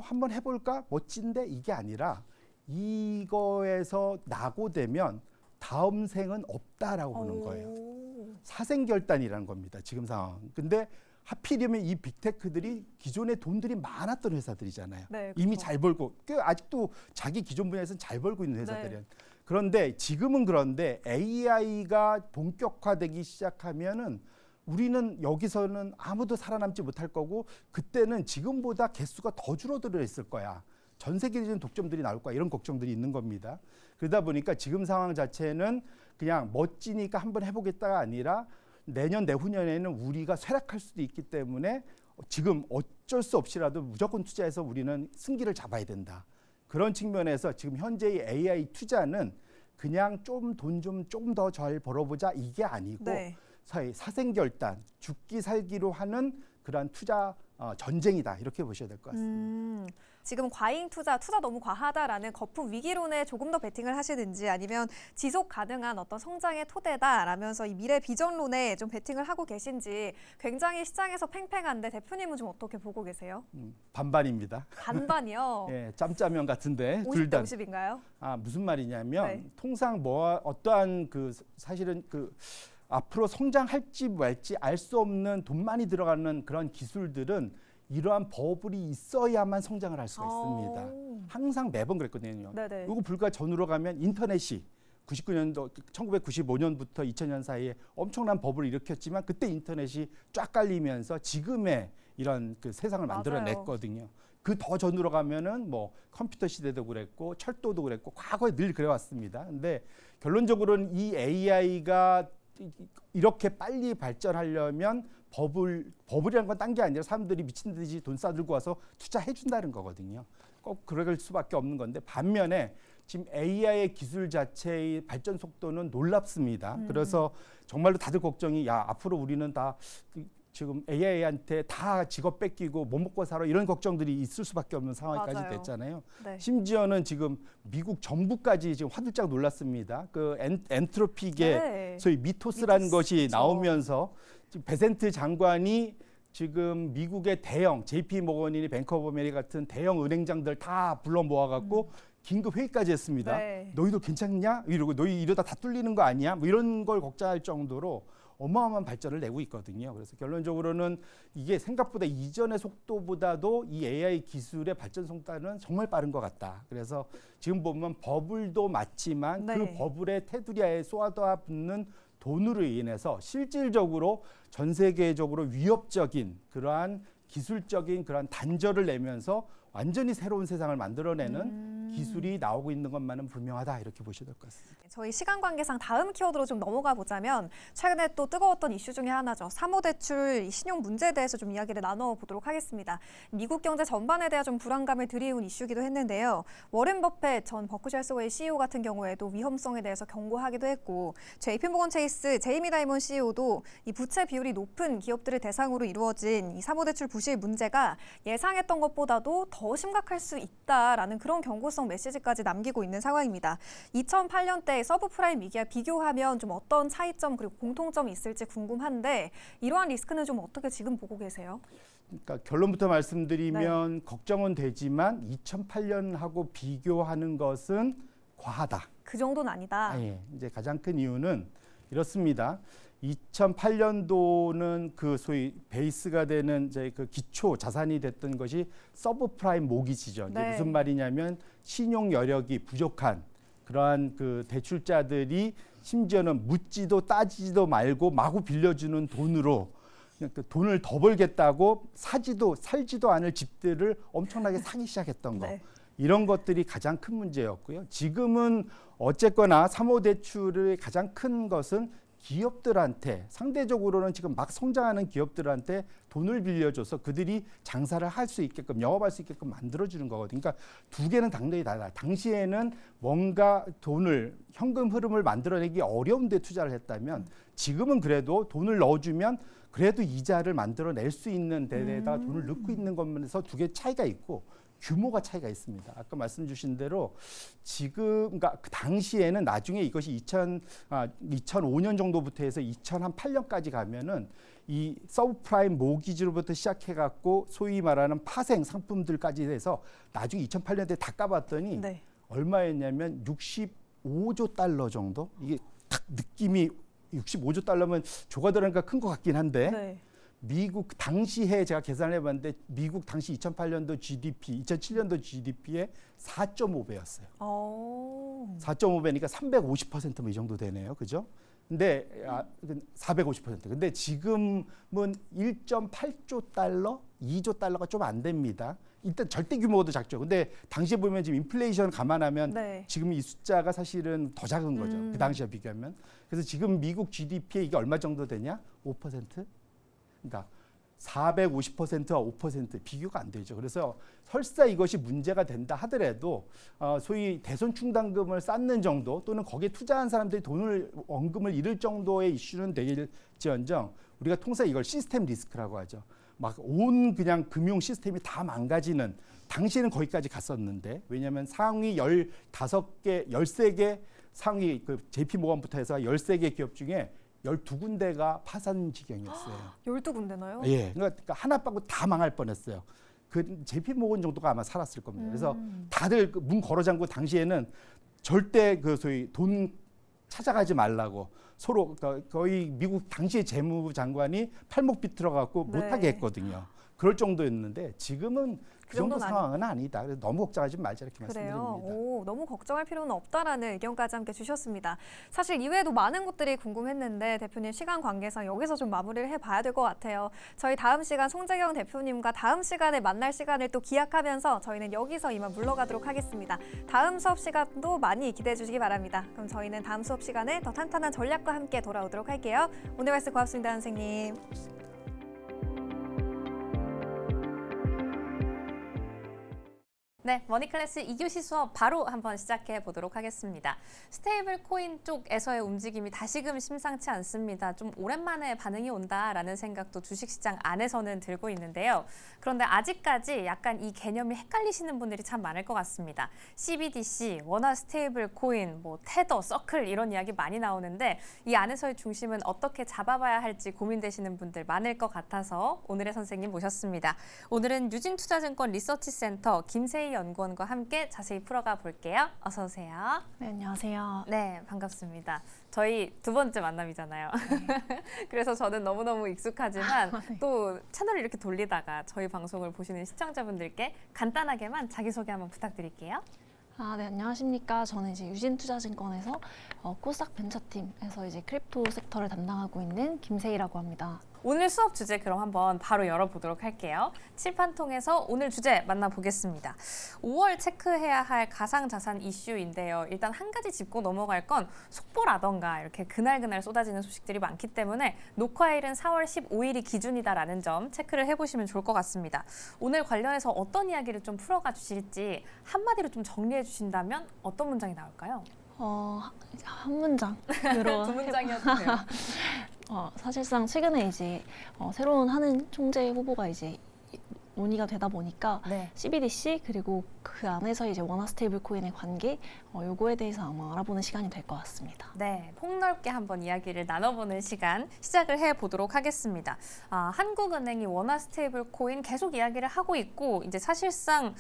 한번 해볼까 멋진데 이게 아니라 이거에서 낙오되면 다음 생은 없다라고 보는 거예요. 사생결단이라는 겁니다. 지금 상황. 근데 하필이면 이 빅테크들이 기존에 돈들이 많았던 회사들이잖아요. 네, 그렇죠. 이미 잘 벌고 아직도 자기 기존 분야에서는 잘 벌고 있는 회사들이에요. 네. 그런데 지금은 그런데 AI가 본격화되기 시작하면은 우리는 여기서는 아무도 살아남지 못할 거고 그때는 지금보다 개수가 더 줄어들어 있을 거야. 전 세계적인 독점들이 나올 거야. 이런 걱정들이 있는 겁니다. 그러다 보니까 지금 상황 자체는 그냥 멋지니까 한번 해보겠다가 아니라 내년 내후년에는 우리가 쇠락할 수도 있기 때문에 지금 어쩔 수 없이라도 무조건 투자해서 우리는 승기를 잡아야 된다. 그런 측면에서 지금 현재의 AI 투자는 그냥 좀 돈 좀 조금 더 잘 벌어보자 이게 아니고 네. 사생결단, 죽기 살기로 하는 그러한 투자 전쟁이다 이렇게 보셔야 될 것 같습니다. 지금 과잉 투자 너무 과하다라는 거품 위기론에 조금 더 베팅을 하시든지 아니면 지속 가능한 어떤 성장의 토대다라면서 이 미래 비전론에 좀 베팅을 하고 계신지 굉장히 시장에서 팽팽한데 대표님은 좀 어떻게 보고 계세요? 반반입니다. 반반이요? 예, 짬짜면 같은데 둘 50대 다. 50인가요? 무슨 말이냐면 네. 통상 어떠한 그 사실은 그 앞으로 성장할지 말지 알 수 없는 돈 많이 들어가는 그런 기술들은 이러한 버블이 있어야만 성장을 할 수가 있습니다. 항상 매번 그랬거든요. 네네. 이거 불과 전후로 가면 인터넷이 99년도 1995년부터 2000년 사이에 엄청난 버블을 일으켰지만 그때 인터넷이 쫙 깔리면서 지금의 이런 그 세상을 만들어냈거든요. 그 더 전후로 가면은 뭐 컴퓨터 시대도 그랬고 철도도 그랬고 과거에 늘 그래왔습니다. 근데 결론적으로는 이 AI가 이렇게 빨리 발전하려면 버블이라는 건 딴 게 아니라 사람들이 미친 듯이 돈 싸들고 와서 투자해 준다는 거거든요. 꼭 그럴 수밖에 없는 건데 반면에 지금 AI의 기술 자체의 발전 속도는 놀랍습니다. 그래서 정말로 다들 걱정이 앞으로 우리는 다 지금 AI한테 다 직업 뺏기고 못 먹고 살아 이런 걱정들이 있을 수밖에 없는 상황까지 맞아요. 됐잖아요. 네. 심지어는 지금 미국 정부까지 지금 화들짝 놀랐습니다. 그 엔트로피계 네. 소위 미토스라는 미토스, 것이 그쵸. 나오면서 지금 베센트 장관이 지금 미국의 대형 JP 모건이니 뱅크 오브 아메리카 같은 대형 은행장들 다 불러 모아갖고 긴급 회의까지 했습니다. 네. 너희도 괜찮냐? 이러고 너희 이러다 다 뚫리는 거 아니야? 뭐 이런 걸 걱정할 정도로 어마어마한 발전을 내고 있거든요. 그래서 결론적으로는 이게 생각보다 이전의 속도보다도 이 AI 기술의 발전 속도는 정말 빠른 것 같다. 그래서 지금 보면 버블도 맞지만 네. 그 버블의 테두리에 쏟아붓는 돈으로 인해서 실질적으로 전 세계적으로 위협적인 그러한 기술적인 그러한 단절을 내면서 완전히 새로운 세상을 만들어내는 기술이 나오고 있는 것만은 분명하다 이렇게 보셔야 될 것 같습니다. 저희 시간 관계상 다음 키워드로 좀 넘어가 보자면 최근에 또 뜨거웠던 이슈 중에 하나죠. 사모대출 신용 문제에 대해서 좀 이야기를 나눠보도록 하겠습니다. 미국 경제 전반에 대한 좀 불안감을 들이운 이슈기도 했는데요. 워렌 버핏 전 버크셔 해서웨이 CEO 같은 경우에도 위험성에 대해서 경고하기도 했고 JP모건 체이스 제이미 다이먼 CEO도 이 부채 비율이 높은 기업들을 대상으로 이루어진 이 사모대출 부실 문제가 예상했던 것보다도 더 심각할 수 있다라는 그런 경고성 메시지까지 남기고 있는 상황입니다. 2008년대 서브프라임 위기와 비교하면 좀 어떤 차이점 그리고 공통점이 있을지 궁금한데 이러한 리스크는 좀 어떻게 지금 보고 계세요? 그러니까 결론부터 말씀드리면 걱정은 되지만 2008년하고 비교하는 것은 과하다. 그 정도는 아니다. 예, 이제 가장 큰 이유는 이렇습니다. 2008년도는 그 소위 베이스가 되는 이제 그 기초 자산이 됐던 것이 서브프라임 모기지죠. 이게 네. 무슨 말이냐면 신용 여력이 부족한 그러한 그 대출자들이 심지어는 묻지도 따지지도 말고 마구 빌려주는 돈으로 그냥 그 돈을 더 벌겠다고 살지도 않을 집들을 엄청나게 사기 시작했던 거. 네. 이런 것들이 가장 큰 문제였고요. 지금은 어쨌거나 사모대출의 가장 큰 것은 기업들한테 상대적으로는 지금 막 성장하는 기업들한테 돈을 빌려줘서 그들이 장사를 할 수 있게끔 영업할 수 있게끔 만들어주는 거거든요. 그러니까 두 개는 당연히 달라요. 당시에는 뭔가 돈을 현금 흐름을 만들어내기 어려운 데 투자를 했다면 지금은 그래도 돈을 넣어주면 그래도 이자를 만들어낼 수 있는 데에다 돈을 넣고 있는 것면에서 두 개 차이가 있고 규모가 차이가 있습니다. 아까 말씀 주신 대로 지금 그러니까 그 당시에는 나중에 이것이 2005년 정도부터 해서 2008년까지 가면은 이 서브프라임 모기지로부터 시작해 갖고 소위 말하는 파생 상품들까지 해서 나중에 2008년대 다 까봤더니 네. 얼마였냐면 65조 달러 정도? 이게 딱 느낌이 65조 달러면 조가 들어가니까 큰 것 같긴 한데 네. 미국 당시에 제가 계산을 해봤는데 미국 당시 2008년도 GDP, 2007년도 GDP의 4.5배였어요. 4.5배니까 350%뭐 이 정도 되네요. 그죠? 근데 450%. 근데 지금은 1.8조 달러, 2조 달러가 좀 안 됩니다. 일단 절대 규모도 작죠. 근데 당시에 보면 지금 인플레이션 감안하면 네. 지금 이 숫자가 사실은 더 작은 거죠. 그 당시와 비교하면. 그래서 지금 미국 GDP에 이게 얼마 정도 되냐? 5%? 그러니까 450%와 5% 비교가 안 되죠. 그래서 설사 이것이 문제가 된다 하더라도 소위 대손 충당금을 쌓는 정도 또는 거기에 투자한 사람들이 원금을 잃을 정도의 이슈는 되길지언정 우리가 통상 이걸 시스템 리스크라고 하죠. 막 온 그냥 금융 시스템이 다 망가지는 당시에는 거기까지 갔었는데 왜냐하면 상위 15개, 13개 상위 그 JP 모건부터 해서 13개 기업 중에 12군데가 파산 지경이었어요. 12군데나요? 예. 그러니까 하나 빠고 다 망할 뻔했어요. 그 JP 모건 정도가 아마 살았을 겁니다. 그래서 다들 그 문 걸어 잠고 당시에는 절대 그 소위 돈 찾아가지 말라고 서로 거의 미국 당시의 재무장관이 팔목 비틀어 갖고 네. 못하게 했거든요. 그럴 정도였는데 지금은 그 정도 정도는 상황은 아니다. 그래서 너무 걱정하지 말자 이렇게 그래요. 말씀드립니다. 오, 너무 걱정할 필요는 없다라는 의견까지 함께 주셨습니다. 사실 이외에도 많은 것들이 궁금했는데 대표님 시간 관계상 여기서 좀 마무리를 해봐야 될 것 같아요. 저희 다음 시간 송재경 대표님과 다음 시간에 만날 시간을 또 기약하면서 저희는 여기서 이만 물러가도록 하겠습니다. 다음 수업 시간도 많이 기대해 주시기 바랍니다. 그럼 저희는 다음 수업 시간에 더 탄탄한 전략과 함께 돌아오도록 할게요. 오늘 말씀 고맙습니다, 선생님. 네, 머니클래스 2교시 수업 바로 한번 시작해 보도록 하겠습니다. 스테이블 코인 쪽에서의 움직임이 다시금 심상치 않습니다. 좀 오랜만에 반응이 온다라는 생각도 주식시장 안에서는 들고 있는데요. 그런데 아직까지 약간 이 개념이 헷갈리시는 분들이 참 많을 것 같습니다. CBDC, 원화 스테이블 코인, 테더, 서클 이런 이야기 많이 나오는데 이 안에서의 중심은 어떻게 잡아봐야 할지 고민되시는 분들 많을 것 같아서 오늘의 선생님 모셨습니다. 오늘은 유진투자증권 리서치센터 김세희 연구원과 함께 자세히 풀어가 볼게요. 어서 오세요. 네, 안녕하세요. 네, 반갑습니다. 저희 두 번째 만남이잖아요. 그래서 저는 너무너무 익숙하지만 네. 또 채널을 이렇게 돌리다가 저희 방송을 보시는 시청자분들께 간단하게만 자기소개 한번 부탁드릴게요. 네, 안녕하십니까. 저는 이제 유진투자증권에서 코스닥 벤처팀에서 이제 크립토 섹터를 담당하고 있는 김세희라고 합니다. 오늘 수업 주제 그럼 한번 바로 열어보도록 할게요. 칠판 통해서 오늘 주제 만나보겠습니다. 5월 체크해야 할 가상자산 이슈인데요. 일단 한 가지 짚고 넘어갈 건 속보라던가 이렇게 그날그날 쏟아지는 소식들이 많기 때문에 녹화일은 4월 15일이 기준이다라는 점 체크를 해보시면 좋을 것 같습니다. 오늘 관련해서 어떤 이야기를 좀 풀어가 주실지 한마디로 좀 정리해 주신다면 어떤 문장이 나올까요? 한 문장으로 두 문장이어도 돼요. 사실상 최근에 이제 새로운 한은 총재 후보가 이제 논의가 되다 보니까 네. CBDC 그리고 그 안에서 이제 원화 스테이블 코인의 관계 요거에 대해서 아마 알아보는 시간이 될 것 같습니다. 네, 폭넓게 한번 이야기를 나눠보는 시간 시작을 해보도록 하겠습니다. 한국은행이 원화 스테이블 코인 계속 이야기를 하고 있고 이제 사실상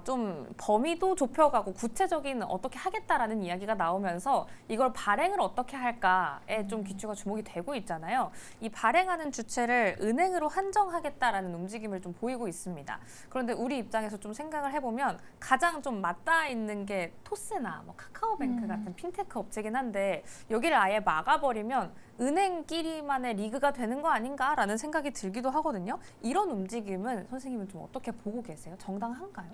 좀 범위도 좁혀가고 구체적인 어떻게 하겠다라는 이야기가 나오면서 이걸 발행을 어떻게 할까에 좀 귀추가 주목이 되고 있잖아요. 이 발행하는 주체를 은행으로 한정하겠다라는 움직임을 좀 보이고 있습니다. 그런데 우리 입장에서 좀 생각을 해보면 가장 좀 맞닿아 있는 게 토스나 카카오뱅크 같은 핀테크 업체긴 한데 여기를 아예 막아버리면 은행끼리만의 리그가 되는 거 아닌가라는 생각이 들기도 하거든요. 이런 움직임은 선생님은 좀 어떻게 보고 계세요? 정당한가요?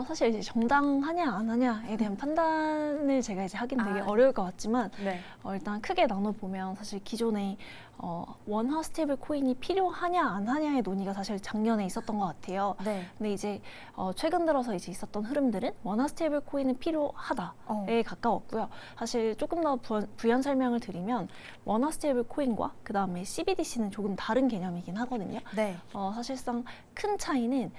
사실 이제 정당하냐 안 하냐에 대한 판단을 제가 이제 하긴 되게 어려울 것 같지만 네. 일단 크게 나눠보면 사실 기존에 원화 스테이블 코인이 필요하냐 안 하냐의 논의가 사실 작년에 있었던 것 같아요. 네. 근데 이제 최근 들어서 이제 있었던 흐름들은 원화 스테이블 코인은 필요하다에 가까웠고요. 사실 조금 더 부연 설명을 드리면 원화 스테이블 코인과 그 다음에 CBDC는 조금 다른 개념이긴 하거든요. 네. 사실상 큰 차이는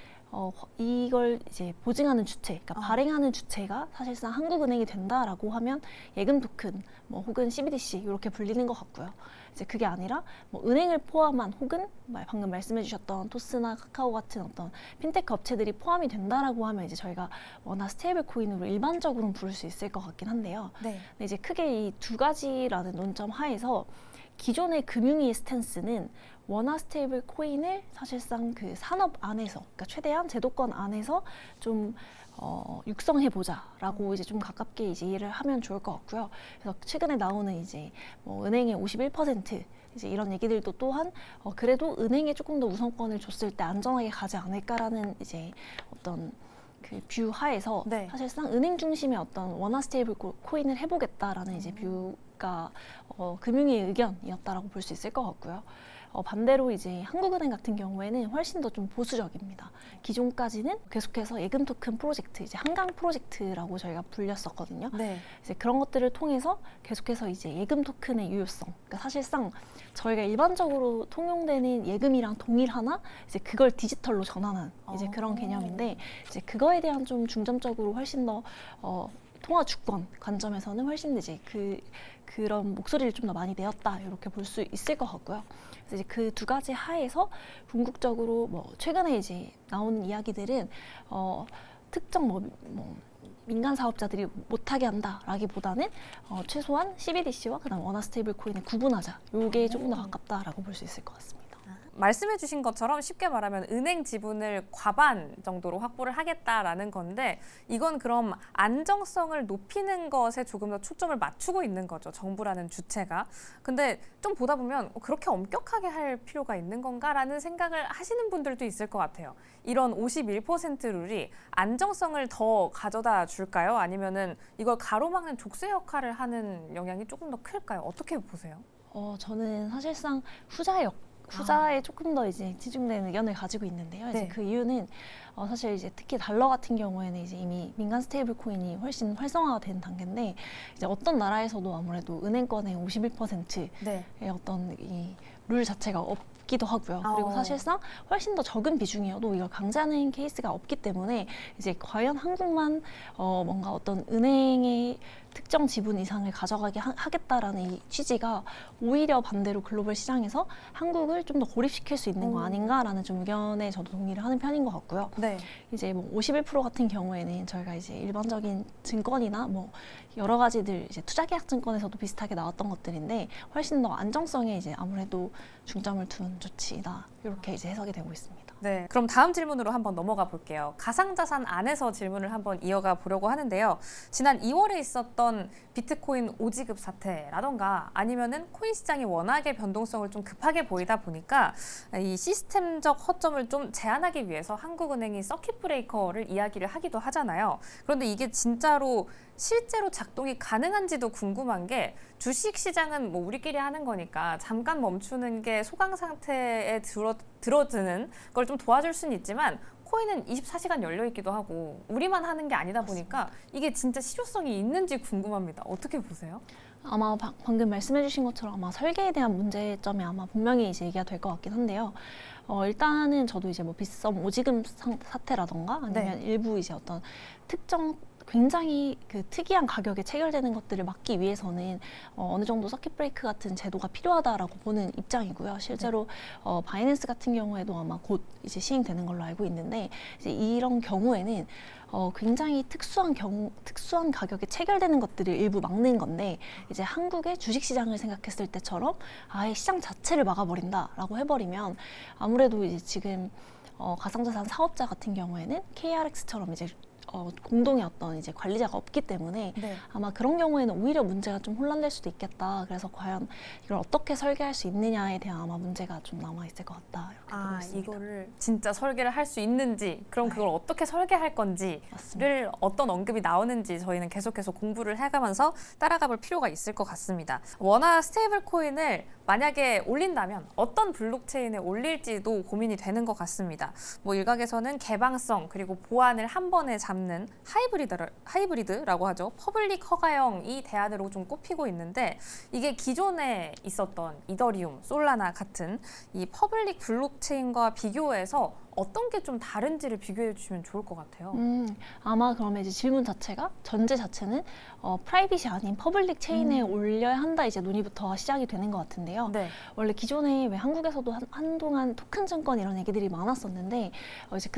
이걸 이제 보증하는 주체, 그러니까 발행하는 주체가 사실상 한국은행이 된다라고 하면 예금 토큰, 혹은 CBDC 이렇게 불리는 것 같고요. 이제 그게 아니라 은행을 포함한 혹은 방금 말씀해주셨던 토스나 카카오 같은 어떤 핀테크 업체들이 포함이 된다라고 하면 이제 저희가 원화 스테이블 코인으로 일반적으로는 부를 수 있을 것 같긴 한데요. 네. 근데 이제 크게 이 두 가지라는 논점 하에서 기존의 금융위의 스탠스는 원화 스테이블 코인을 사실상 그 산업 안에서, 그러니까 최대한 제도권 안에서 좀 육성해보자라고 이제 좀 가깝게 이제 이해를 하면 좋을 것 같고요. 그래서 최근에 나오는 이제 은행의 51% 이제 이런 얘기들도 또한 그래도 은행에 조금 더 우선권을 줬을 때 안전하게 가지 않을까라는 이제 어떤 그 뷰 하에서 네. 사실상 은행 중심의 어떤 원화 스테이블 코인을 해보겠다라는 이제 뷰가 금융위의 의견이었다라고 볼 수 있을 것 같고요. 반대로 이제 한국은행 같은 경우에는 훨씬 더 좀 보수적입니다. 기존까지는 계속해서 예금 토큰 프로젝트, 이제 한강 프로젝트라고 저희가 불렸었거든요. 네. 이제 그런 것들을 통해서 계속해서 이제 예금 토큰의 유효성, 그러니까 사실상 저희가 일반적으로 통용되는 예금이랑 동일하나 이제 그걸 디지털로 전환한 이제 그런 개념인데 이제 그거에 대한 좀 중점적으로 훨씬 더 통화 주권 관점에서는 훨씬 이제 그런 목소리를 좀 더 많이 내었다 이렇게 볼 수 있을 것 같고요. 그래서 이제 그 두 가지 하에서 궁극적으로 최근에 이제 나오는 이야기들은 특정 민간 사업자들이 못하게 한다라기보다는 최소한 CBDC와 그다음 원화 스테이블 코인을 구분하자. 요게 조금 더 가깝다라고 볼 수 있을 것 같습니다. 말씀해 주신 것처럼 쉽게 말하면 은행 지분을 과반 정도로 확보를 하겠다라는 건데 이건 그럼 안정성을 높이는 것에 조금 더 초점을 맞추고 있는 거죠. 정부라는 주체가. 근데 좀 보다 보면 그렇게 엄격하게 할 필요가 있는 건가라는 생각을 하시는 분들도 있을 것 같아요. 이런 51% 룰이 안정성을 더 가져다 줄까요? 아니면은 이걸 가로막는 족쇄 역할을 하는 영향이 조금 더 클까요? 어떻게 보세요? 저는 사실상 후자에 조금 더 이제 치중된 의견을 가지고 있는데요. 이제 그 이유는 사실 이제 특히 달러 같은 경우에는 이제 이미 민간 스테이블 코인이 훨씬 활성화가 된 단계인데 이제 어떤 나라에서도 아무래도 은행권의 51%의 네. 어떤 이 룰 자체가 없기도 하고요. 그리고 어. 사실상 훨씬 더 적은 비중이어도 이걸 강제하는 케이스가 없기 때문에 이제 과연 한국만 뭔가 어떤 은행의 특정 지분 이상을 가져가게 하겠다라는 이 취지가 오히려 반대로 글로벌 시장에서 한국을 좀 더 고립시킬 수 있는 거 아닌가라는 좀 의견에 저도 동의를 하는 편인 것 같고요. 네. 이제 뭐 51% 같은 경우에는 저희가 이제 일반적인 증권이나 뭐 여러 가지들 이제 투자계약 증권에서도 비슷하게 나왔던 것들인데 훨씬 더 안정성에 이제 아무래도 중점을 둔 조치다 이렇게 이제 해석이 되고 있습니다. 네, 그럼 다음 질문으로 한번 넘어가 볼게요. 가상자산 안에서 질문을 한번 이어가 보려고 하는데요. 지난 2월에 있었던 비트코인 오지급 사태라던가 아니면은 코인 시장이 워낙에 변동성을 좀 급하게 보이다 보니까 이 시스템적 허점을 좀 제한하기 위해서 한국은행이 서킷 브레이커를 이야기를 하기도 하잖아요. 그런데 이게 진짜로 실제로 작동이 가능한지도 궁금한 게 주식 시장은 뭐 우리끼리 하는 거니까 잠깐 멈추는 게 소강 상태에 들어드는 걸 좀 도와줄 수는 있지만 코인은 24시간 열려 있기도 하고 우리만 하는 게 아니다 보니까 이게 진짜 실효성이 있는지 궁금합니다. 어떻게 보세요? 아마 방금 말씀해주신 것처럼 아마 설계에 대한 문제점이 아마 분명히 이제 얘기가 될 것 같긴 한데요. 일단은 저도 이제 뭐 빗썸 오지금 사태라던가 아니면 일부 이제 어떤 특정 굉장히 그 특이한 가격에 체결되는 것들을 막기 위해서는 어느 정도 서킷 브레이크 같은 제도가 필요하다라고 보는 입장이고요. 실제로 바이낸스 같은 경우에도 아마 곧 이제 시행되는 걸로 알고 있는데 이제 이런 경우에는 굉장히 특수한 가격에 체결되는 것들을 일부 막는 건데 이제 한국의 주식 시장을 생각했을 때처럼 아예 시장 자체를 막아버린다라고 해버리면 아무래도 이제 지금 가상자산 사업자 같은 경우에는 KRX처럼 이제 공동의 어떤 이제 관리자가 없기 때문에 아마 그런 경우에는 오히려 문제가 좀 혼란될 수도 있겠다. 그래서 과연 이걸 어떻게 설계할 수 있느냐에 대한 아마 문제가 좀 남아 있을 것 같다. 이렇게 보고 있습니다. 이거를 진짜 설계를 할 수 있는지, 그럼 그걸 어떻게 설계할 건지를 맞습니다. 어떤 언급이 나오는지 저희는 계속해서 공부를 해가면서 따라가 볼 필요가 있을 것 같습니다. 원화 스테이블 코인을 만약에 올린다면 어떤 블록체인에 올릴지도 고민이 되는 것 같습니다. 뭐 일각에서는 개방성 그리고 보안을 한 번에 잡는 하이브리드라고 하죠. 퍼블릭 허가형이 대안으로 좀 꼽히고 있는데 이게 기존에 있었던 이더리움, 솔라나 같은 이 퍼블릭 블록체인과 비교해서 어떤 게 좀 다른지를 비교해 주시면 좋을 것 같아요. 아마 그러면 이제 질문 자체가 전제 자체는 프라이빗이 아닌 퍼블릭 체인에 올려야 한다 이제 논의부터 시작이 되는 것 같은데요. 네. 원래 기존에 왜 한국에서도 한동안 토큰 증권 이런 얘기들이 많았었는데 이제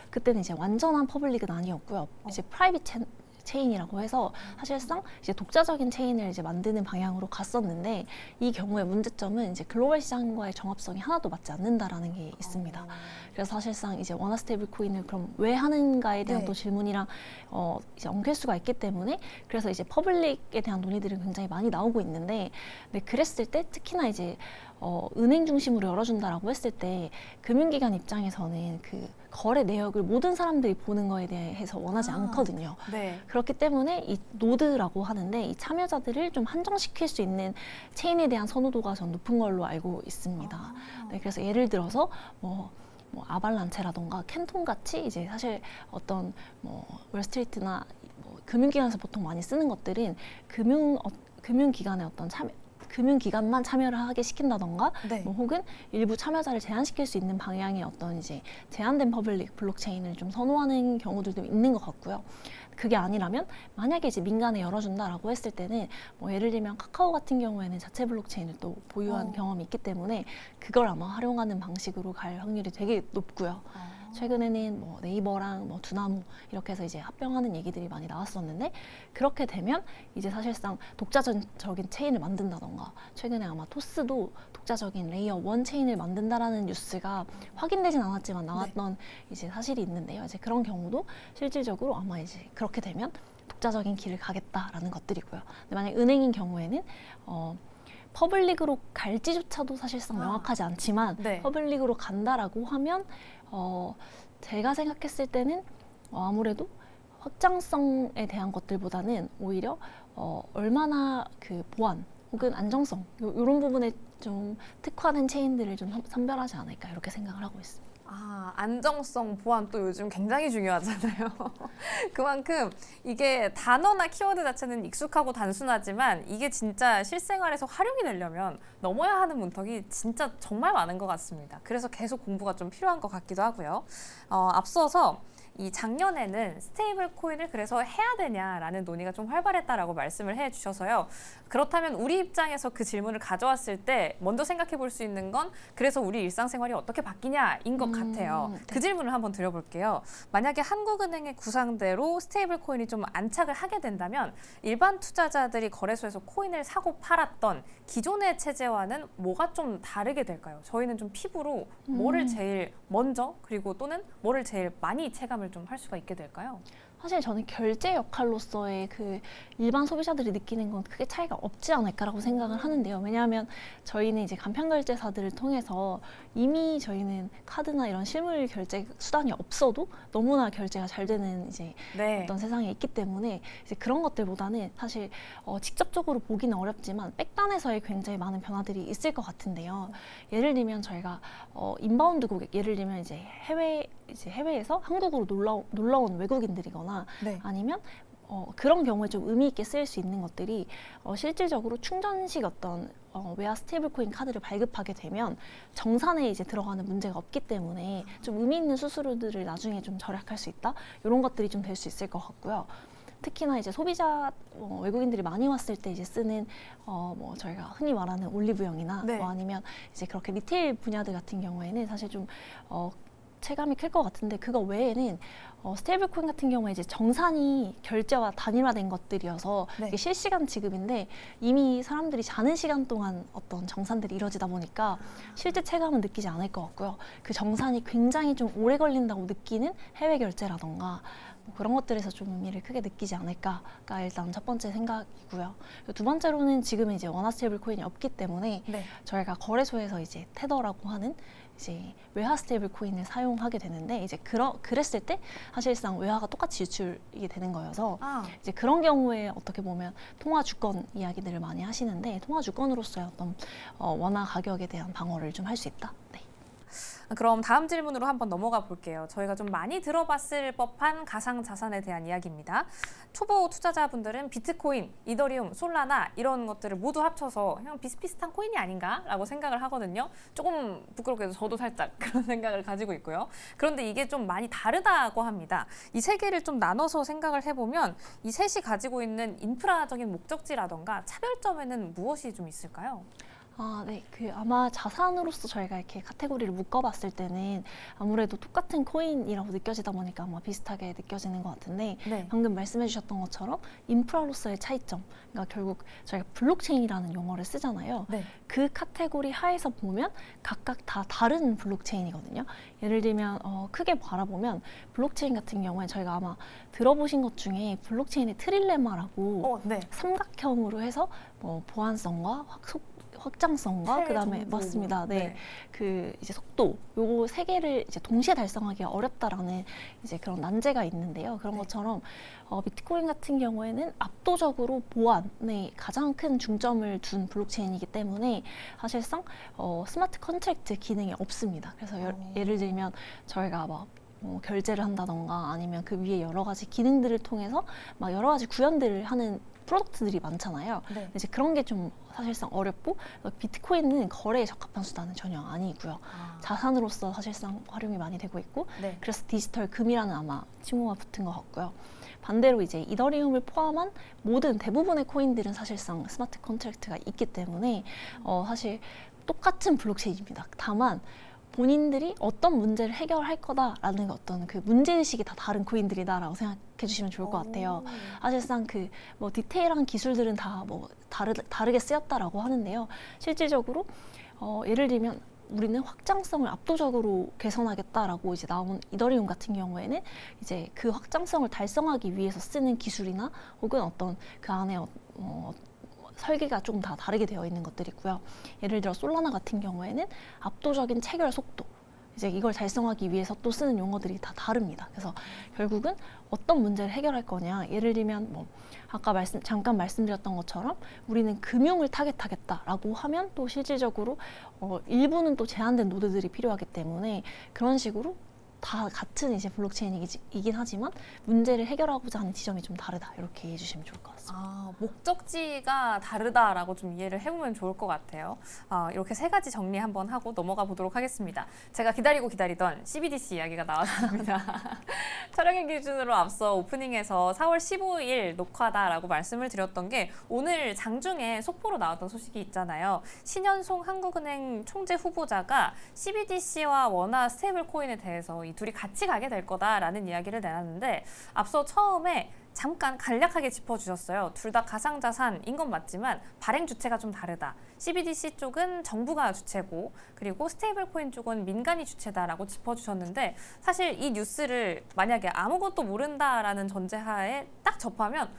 그때는 이제 완전한 퍼블릭은 아니었고요. 이제 프라이빗 체인이라고 해서 사실상 이제 독자적인 체인을 이제 만드는 방향으로 갔었는데 이 경우의 문제점은 이제 글로벌 시장과의 정합성이 하나도 맞지 않는다라는 게 있습니다. 그래서 사실상 이제 원화 스테이블 코인을 그럼 왜 하는가에 대한 또 질문이랑 이제 엉킬 수가 있기 때문에 그래서 이제 퍼블릭에 대한 논의들이 굉장히 많이 나오고 있는데 그랬을 때 특히나 이제 은행 중심으로 열어준다라고 했을 때 금융기관 입장에서는 그 거래 내역을 모든 사람들이 보는 거에 대해서 원하지 않거든요. 네. 그렇기 때문에 이 노드라고 하는데 이 참여자들을 좀 한정시킬 수 있는 체인에 대한 선호도가 전 높은 걸로 알고 있습니다. 네, 그래서 예를 들어서 뭐 아발란체라던가 캔톤 같이 이제 사실 어떤 뭐 월스트리트나 뭐 금융기관에서 보통 많이 쓰는 것들은 금융기관의 어떤 금융기관만 참여를 하게 시킨다던가 뭐 혹은 일부 참여자를 제한시킬 수 있는 방향의 어떤 이제 제한된 퍼블릭 블록체인을 좀 선호하는 경우들도 있는 것 같고요. 그게 아니라면 만약에 이제 민간에 열어준다라고 했을 때는 뭐 예를 들면 카카오 같은 경우에는 자체 블록체인을 또 보유한 경험이 있기 때문에 그걸 아마 활용하는 방식으로 갈 확률이 되게 높고요. 최근에는 뭐 네이버랑 뭐 두나무 이렇게 해서 이제 합병하는 얘기들이 많이 나왔었는데 그렇게 되면 이제 사실상 독자적인 체인을 만든다던가 최근에 아마 토스도 독자적인 레이어 1 체인을 만든다라는 뉴스가 확인되진 않았지만 나왔던 이제 사실이 있는데요. 이제 그런 경우도 실질적으로 아마 이제 그렇게 되면 독자적인 길을 가겠다라는 것들이고요. 근데 만약 은행인 경우에는 퍼블릭으로 갈지조차도 사실상 명확하지 않지만 퍼블릭으로 간다라고 하면 제가 생각했을 때는 아무래도 확장성에 대한 것들보다는 오히려 얼마나 그 보안 혹은 안정성 이런 부분에 좀 특화된 체인들을 좀 선별하지 않을까 이렇게 생각을 하고 있습니다. 안정성, 보안 또 요즘 굉장히 중요하잖아요. 그만큼 이게 단어나 키워드 자체는 익숙하고 단순하지만 이게 진짜 실생활에서 활용이 되려면 넘어야 하는 문턱이 진짜 정말 많은 것 같습니다. 그래서 계속 공부가 좀 필요한 것 같기도 하고요. 앞서서 이 작년에는 스테이블 코인을 그래서 해야 되냐라는 논의가 좀 활발했다라고 말씀을 해주셔서요. 그렇다면 우리 입장에서 그 질문을 가져왔을 때 먼저 생각해 볼 수 있는 건 그래서 우리 일상생활이 어떻게 바뀌냐인 것 같아요. 그 질문을 한번 드려볼게요. 만약에 한국은행의 구상대로 스테이블 코인이 좀 안착을 하게 된다면 일반 투자자들이 거래소에서 코인을 사고 팔았던 기존의 체제와는 뭐가 좀 다르게 될까요? 저희는 좀 피부로 뭐를 제일 먼저 그리고 또는 뭐를 제일 많이 체감을 좀 할 수가 있게 될까요? 사실 저는 결제 역할로서의 그 일반 소비자들이 느끼는 건 크게 차이가 없지 않을까라고 생각을 하는데요. 왜냐하면 저희는 이제 간편 결제사들을 통해서 이미 저희는 카드나 이런 실물 결제 수단이 없어도 너무나 결제가 잘 되는 이제 어떤 세상에 있기 때문에 이제 그런 것들보다는 사실 직접적으로 보기는 어렵지만 백단에서의 굉장히 많은 변화들이 있을 것 같은데요. 예를 들면 저희가 인바운드 고객, 예를 들면 이제 해외에서 한국으로 놀러 온 외국인들이거나 아니면 그런 경우에 좀 의미 있게 쓰일 수 있는 것들이 실질적으로 충전식 어떤 외화 스테이블 코인 카드를 발급하게 되면 정산에 이제 들어가는 문제가 없기 때문에 좀 의미 있는 수수료들을 나중에 좀 절약할 수 있다, 이런 것들이 좀 될 수 있을 것 같고요. 특히나 이제 소비자 외국인들이 많이 왔을 때 이제 쓰는 뭐 저희가 흔히 말하는 올리브영이나 뭐 아니면 이제 그렇게 리테일 분야들 같은 경우에는 사실 좀 체감이 클 것 같은데, 그거 외에는 스테이블 코인 같은 경우에 이제 정산이 결제와 단일화된 것들이어서 이게 실시간 지급인데 이미 사람들이 자는 시간 동안 어떤 정산들이 이루어지다 보니까 실제 체감은 느끼지 않을 것 같고요. 그 정산이 굉장히 좀 오래 걸린다고 느끼는 해외 결제라던가 뭐 그런 것들에서 좀 의미를 크게 느끼지 않을까가 일단 첫 번째 생각이고요. 두 번째로는 지금은 이제 원화 스테이블 코인이 없기 때문에 저희가 거래소에서 이제 테더라고 하는 이제 외화 스테이블 코인을 사용하게 되는데, 이제 그랬을 때 사실상 외화가 똑같이 유출이 되는 거여서 이제 그런 경우에 어떻게 보면 통화 주권 이야기들을 많이 하시는데, 통화 주권으로서의 어떤 원화 가격에 대한 방어를 좀 할 수 있다. 그럼 다음 질문으로 한번 넘어가 볼게요. 저희가 좀 많이 들어봤을 법한 가상자산에 대한 이야기입니다. 초보 투자자분들은 비트코인, 이더리움, 솔라나 이런 것들을 모두 합쳐서 그냥 비슷비슷한 코인이 아닌가라고 생각을 하거든요. 조금 부끄럽게도 저도 살짝 그런 생각을 가지고 있고요. 그런데 이게 좀 많이 다르다고 합니다. 이 세 개를 좀 나눠서 생각을 해보면 이 셋이 가지고 있는 인프라적인 목적지라던가 차별점에는 무엇이 좀 있을까요? 네. 아마 자산으로서 저희가 이렇게 카테고리를 묶어봤을 때는 아무래도 똑같은 코인이라고 느껴지다 보니까 아마 비슷하게 느껴지는 것 같은데, 방금 말씀해주셨던 것처럼 인프라로서의 차이점, 그러니까 결국 저희가 블록체인이라는 용어를 쓰잖아요. 그 카테고리 하에서 보면 각각 다 다른 블록체인이거든요. 예를 들면 크게 바라보면 블록체인 같은 경우에 저희가 아마 들어보신 것 중에 블록체인의 트릴레마라고 삼각형으로 해서 보안성과 확장성과 그다음에 맞습니다. 그 이제 속도, 요거 세 개를 이제 동시에 달성하기가 어렵다라는 이제 그런 난제가 있는데요. 그런 것처럼 비트코인 같은 경우에는 압도적으로 보안에 가장 큰 중점을 둔 블록체인이기 때문에 사실상 스마트 컨트랙트 기능이 없습니다. 그래서 예를 들면 저희가 막 결제를 한다던가 아니면 그 위에 여러 가지 기능들을 통해서 막 여러 가지 구현들을 하는 프로덕트들이 많잖아요. 이제 그런 게 좀 사실상 어렵고, 비트코인은 거래에 적합한 수단은 전혀 아니고요. 자산으로서 사실상 활용이 많이 되고 있고, 그래서 디지털 금이라는 아마 칭호가 붙은 것 같고요. 반대로 이제 이더리움을 포함한 모든 대부분의 코인들은 사실상 스마트 컨트랙트가 있기 때문에 사실 똑같은 블록체인입니다. 다만 본인들이 어떤 문제를 해결할 거다라는 어떤 그 문제의식이 다 다른 코인들이다라고 생각해 주시면 좋을 것 같아요. 사실상 그 뭐 디테일한 기술들은 다 뭐 다르게 쓰였다라고 하는데요. 실질적으로 예를 들면 우리는 확장성을 압도적으로 개선하겠다라고 이제 나온 이더리움 같은 경우에는 이제 그 확장성을 달성하기 위해서 쓰는 기술이나 혹은 어떤 그 안에 설계가 조금 다 다르게 되어 있는 것들이고요. 예를 들어 솔라나 같은 경우에는 압도적인 체결 속도, 이제 이걸 달성하기 위해서 또 쓰는 용어들이 다 다릅니다. 그래서 결국은 어떤 문제를 해결할 거냐, 예를 들면 뭐 아까 잠깐 말씀드렸던 것처럼 우리는 금융을 타겟하겠다라고 하면 또 실질적으로 일부는 또 제한된 노드들이 필요하기 때문에 그런 식으로 다 같은 이제 블록체인이긴 하지만 문제를 해결하고자 하는 지점이 좀 다르다 이렇게 이해해 주시면 좋을 것 같습니다. 목적지가 다르다라고 좀 이해를 해보면 좋을 것 같아요. 이렇게 세 가지 정리 한번 하고 넘어가 보도록 하겠습니다. 제가 기다리던 CBDC 이야기가 나왔습니다. 촬영일 기준으로 앞서 오프닝에서 4월 15일 녹화다라고 말씀을 드렸던 게 오늘 장중에 속보로 나왔던 소식이 있잖아요. 신현송 한국은행 총재 후보자가 CBDC와 원화 스테이블 코인에 대해서 이 둘이 같이 가게 될 거다라는 이야기를 내놨는데 앞서 처음에 잠깐 간략하게 짚어주셨어요. 둘 다 가상자산인 건 맞지만 발행 주체가 좀 다르다. CBDC 쪽은 정부가 주체고 그리고 스테이블 코인 쪽은 민간이 주체다라고 짚어주셨는데 사실 이 뉴스를 만약에 아무것도 모른다라는 전제하에 딱 접하면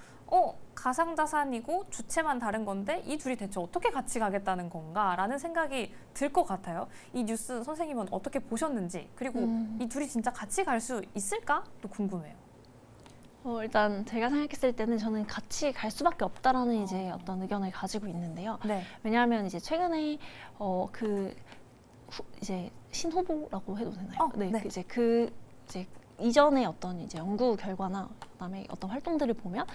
가상자산이고 주체만 다른 건데 이 둘이 대체 어떻게 같이 가겠다는 건가 라는 생각이 들 것 같아요. 이 뉴스 선생님은 어떻게 보셨는지 그리고 이 둘이 진짜 같이 갈 수 있을까? 또 궁금해요. 일단 제가 생각했을 때는 저는 같이 갈 수밖에 없다라는 이제 어떤 의견을 가지고 있는데요. 네. 왜냐하면 이제 최근에 이제 신후보라고 해도 되나요? 네. 이제 이전의 어떤 이제 연구 결과나 그다음에 어떤 활동들을 보면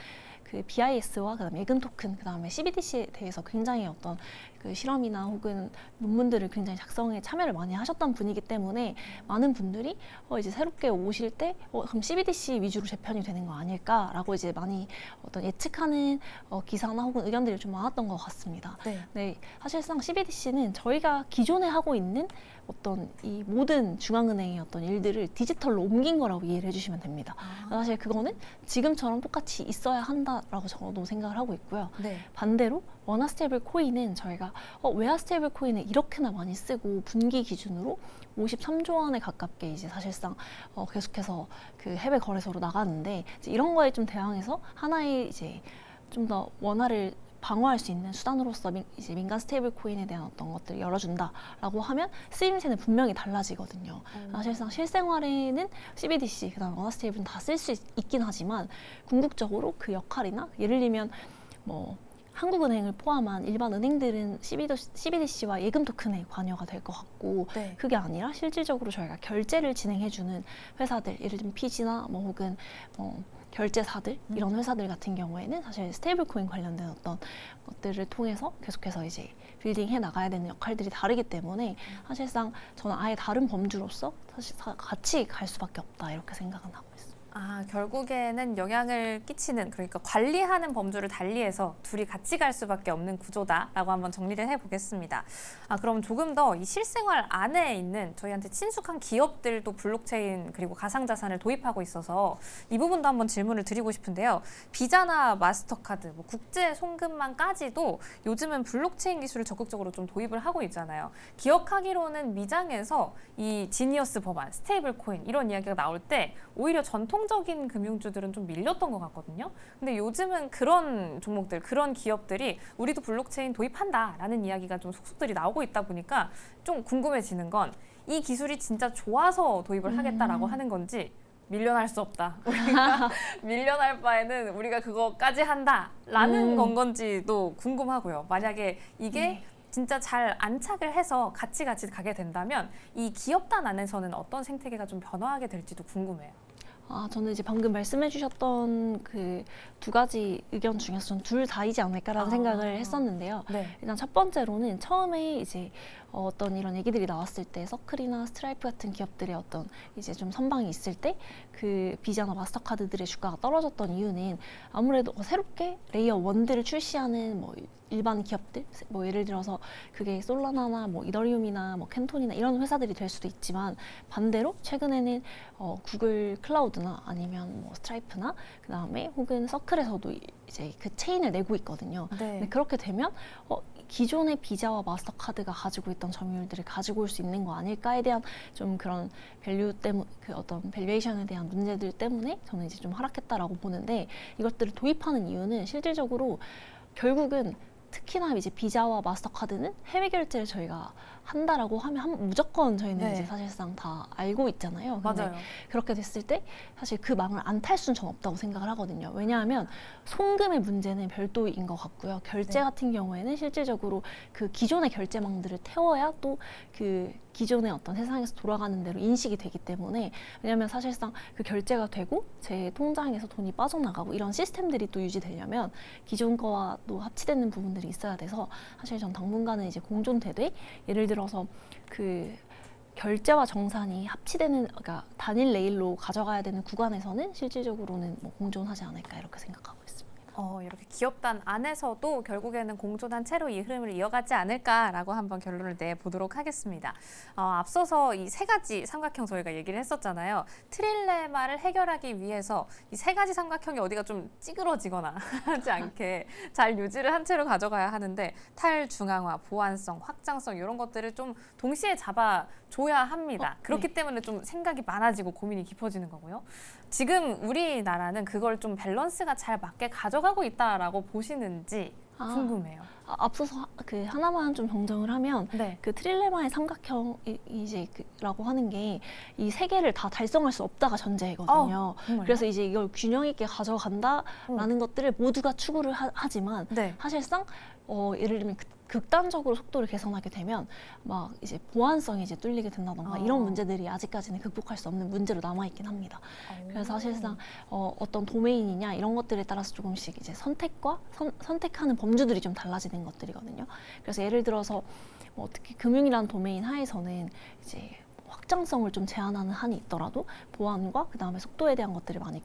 그 BIS와 그다음에 예금 토큰, 그다음에 CBDC에 대해서 굉장히 어떤 그 실험이나 혹은 논문들을 굉장히 작성에 참여를 많이 하셨던 분이기 때문에 많은 분들이 이제 새롭게 오실 때 그럼 CBDC 위주로 재편이 되는 거 아닐까라고 이제 많이 어떤 예측하는 기사나 혹은 의견들이 좀 많았던 것 같습니다. 네, 사실상 CBDC는 저희가 기존에 하고 있는 어떤 이 모든 중앙은행의 어떤 일들을 디지털로 옮긴 거라고 이해를 해주시면 됩니다. 사실 그거는 지금처럼 똑같이 있어야 한다라고 저도 생각을 하고 있고요. 네. 반대로 원화 스테이블 코인은 저희가 외화 스테이블 코인을 이렇게나 많이 쓰고 분기 기준으로 53조 원에 가깝게 이제 사실상 계속해서 그 해외 거래소로 나가는데 이제 이런 거에 좀 대항해서 하나의 이제 좀 더 원화를 방어할 수 있는 수단으로서 이제 민간 스테이블 코인에 대한 어떤 것들을 열어준다라고 하면 쓰임새는 분명히 달라지거든요. 사실상 실생활에는 CBDC, 그다음 원화 스테이블은 다 쓸 수 있긴 하지만 궁극적으로 그 역할이나 예를 들면 뭐 한국은행을 포함한 일반 은행들은 CBDC와 예금 토큰에 관여가 될 것 같고 네. 그게 아니라 실질적으로 저희가 결제를 진행해주는 회사들, 예를 들면 피지나 뭐 혹은 결제사들 이런 회사들 같은 경우에는 사실 스테이블 코인 관련된 어떤 것들을 통해서 계속해서 이제 빌딩해 나가야 되는 역할들이 다르기 때문에 사실상 저는 아예 다른 범주로서 사실 같이 갈 수밖에 없다 이렇게 생각은 하고 있습니다. 결국에는 영향을 끼치는, 그러니까 관리하는 범주를 달리해서 둘이 같이 갈 수밖에 없는 구조다라고 한번 정리를 해보겠습니다. 그럼 조금 더 이 실생활 안에 있는 저희한테 친숙한 기업들도 블록체인 그리고 가상자산을 도입하고 있어서 이 부분도 한번 질문을 드리고 싶은데요. 비자나 마스터카드, 뭐 국제 송금망까지도 요즘은 블록체인 기술을 적극적으로 좀 도입을 하고 있잖아요. 기억하기로는 미장에서 이 지니어스 법안, 스테이블 코인 이런 이야기가 나올 때 오히려 전통적인 금융주들은 좀 밀렸던 것 같거든요. 근데 요즘은 그런 종목들, 그런 기업들이 우리도 블록체인 도입한다라는 이야기가 좀 속속들이 나오고 있다 보니까 좀 궁금해지는 건 이 기술이 진짜 좋아서 도입을 하겠다라고 하는 건지 밀려날 수 없다. 우리가 밀려날 바에는 우리가 그거까지 한다라는 건 건지도 궁금하고요. 만약에 이게 진짜 잘 안착을 해서 같이 가게 된다면 이 기업단 안에서는 어떤 생태계가 좀 변화하게 될지도 궁금해요. 저는 이제 방금 말씀해 주셨던 그 두 가지 의견 중에서 전 둘 다이지 않을까라는 생각을 했었는데요. 네. 일단 첫 번째로는 처음에 이제 어떤 이런 얘기들이 나왔을 때 서클이나 스트라이프 같은 기업들의 어떤 이제 좀 선방이 있을 때 그 비자나 마스터카드들의 주가가 떨어졌던 이유는 아무래도 새롭게 레이어 1들을 출시하는 뭐 일반 기업들, 뭐 예를 들어서 그게 솔라나나 뭐 이더리움이나 뭐 캔톤이나 이런 회사들이 될 수도 있지만 반대로 최근에는 구글 클라우드나 아니면 뭐 스트라이프나 그 다음에 혹은 서클에서도 이제 그 체인을 내고 있거든요. 네. 근데 그렇게 되면 기존의 비자와 마스터카드가 가지고 있던 점유율들을 가지고 올 수 있는 거 아닐까에 대한 좀 그런 밸류 때문, 그 어떤 밸류에이션에 대한 문제들 때문에 저는 이제 좀 하락했다라고 보는데 이것들을 도입하는 이유는 실질적으로 결국은 특히나 이제 비자와 마스터카드는 해외 결제를 저희가 한다라고 하면 무조건 저희는 네. 이제 사실상 다 알고 있잖아요. 근데 맞아요. 그렇게 됐을 때 사실 그 망을 안 탈 수는 전 없다고 생각을 하거든요. 왜냐하면 송금의 문제는 별도인 것 같고요. 결제 네. 같은 경우에는 실질적으로 그 기존의 결제망들을 태워야 또 그 기존의 어떤 세상에서 돌아가는 대로 인식이 되기 때문에 왜냐하면 사실상 그 결제가 되고 제 통장에서 돈이 빠져나가고 이런 시스템들이 또 유지되려면 기존 거와 또 합치되는 부분들이 있어야 돼서 사실 전 당분간은 이제 공존되되 예를 들어서 그 결제와 정산이 합치되는 그러니까 단일 레일로 가져가야 되는 구간에서는 실질적으로는 뭐 공존하지 않을까 이렇게 생각하고 있습니다. 이렇게 기업단 안에서도 결국에는 공존한 채로 이 흐름을 이어가지 않을까라고 한번 결론을 내보도록 하겠습니다. 앞서서 이 세 가지 삼각형 저희가 얘기를 했었잖아요. 트릴레마를 해결하기 위해서 이 세 가지 삼각형이 어디가 좀 찌그러지거나 하지 않게 잘 유지를 한 채로 가져가야 하는데 탈중앙화, 보안성, 확장성 이런 것들을 좀 동시에 잡아줘야 합니다. 그렇기 때문에 좀 생각이 많아지고 고민이 깊어지는 거고요. 지금 우리나라는 그걸 좀 밸런스가 잘 맞게 가져가고 있다라고 보시는지 궁금해요. 앞서서 그 하나만 좀 정정을 하면 네. 그 트릴레마의 삼각형 이제 라고 하는 게 이 세 개를 다 달성할 수 없다가 전제이거든요. 그래서 이제 이걸 균형 있게 가져간다라는 것들을 모두가 추구를 하지만 네. 사실상 예를 들면 극단적으로 속도를 개선하게 되면 막 이제 보안성이 이제 뚫리게 된다던가 이런 문제들이 아직까지는 극복할 수 없는 문제로 남아 있긴 합니다. 그래서 사실상 어떤 도메인이냐 이런 것들에 따라서 조금씩 이제 선택과 선택하는 범주들이 좀 달라지는 것들이거든요. 그래서 예를 들어서 뭐 특히 금융이라는 도메인 하에서는 이제 확장성을 좀 제한하는 한이 있더라도 보안과 그 다음에 속도에 대한 것들을 많이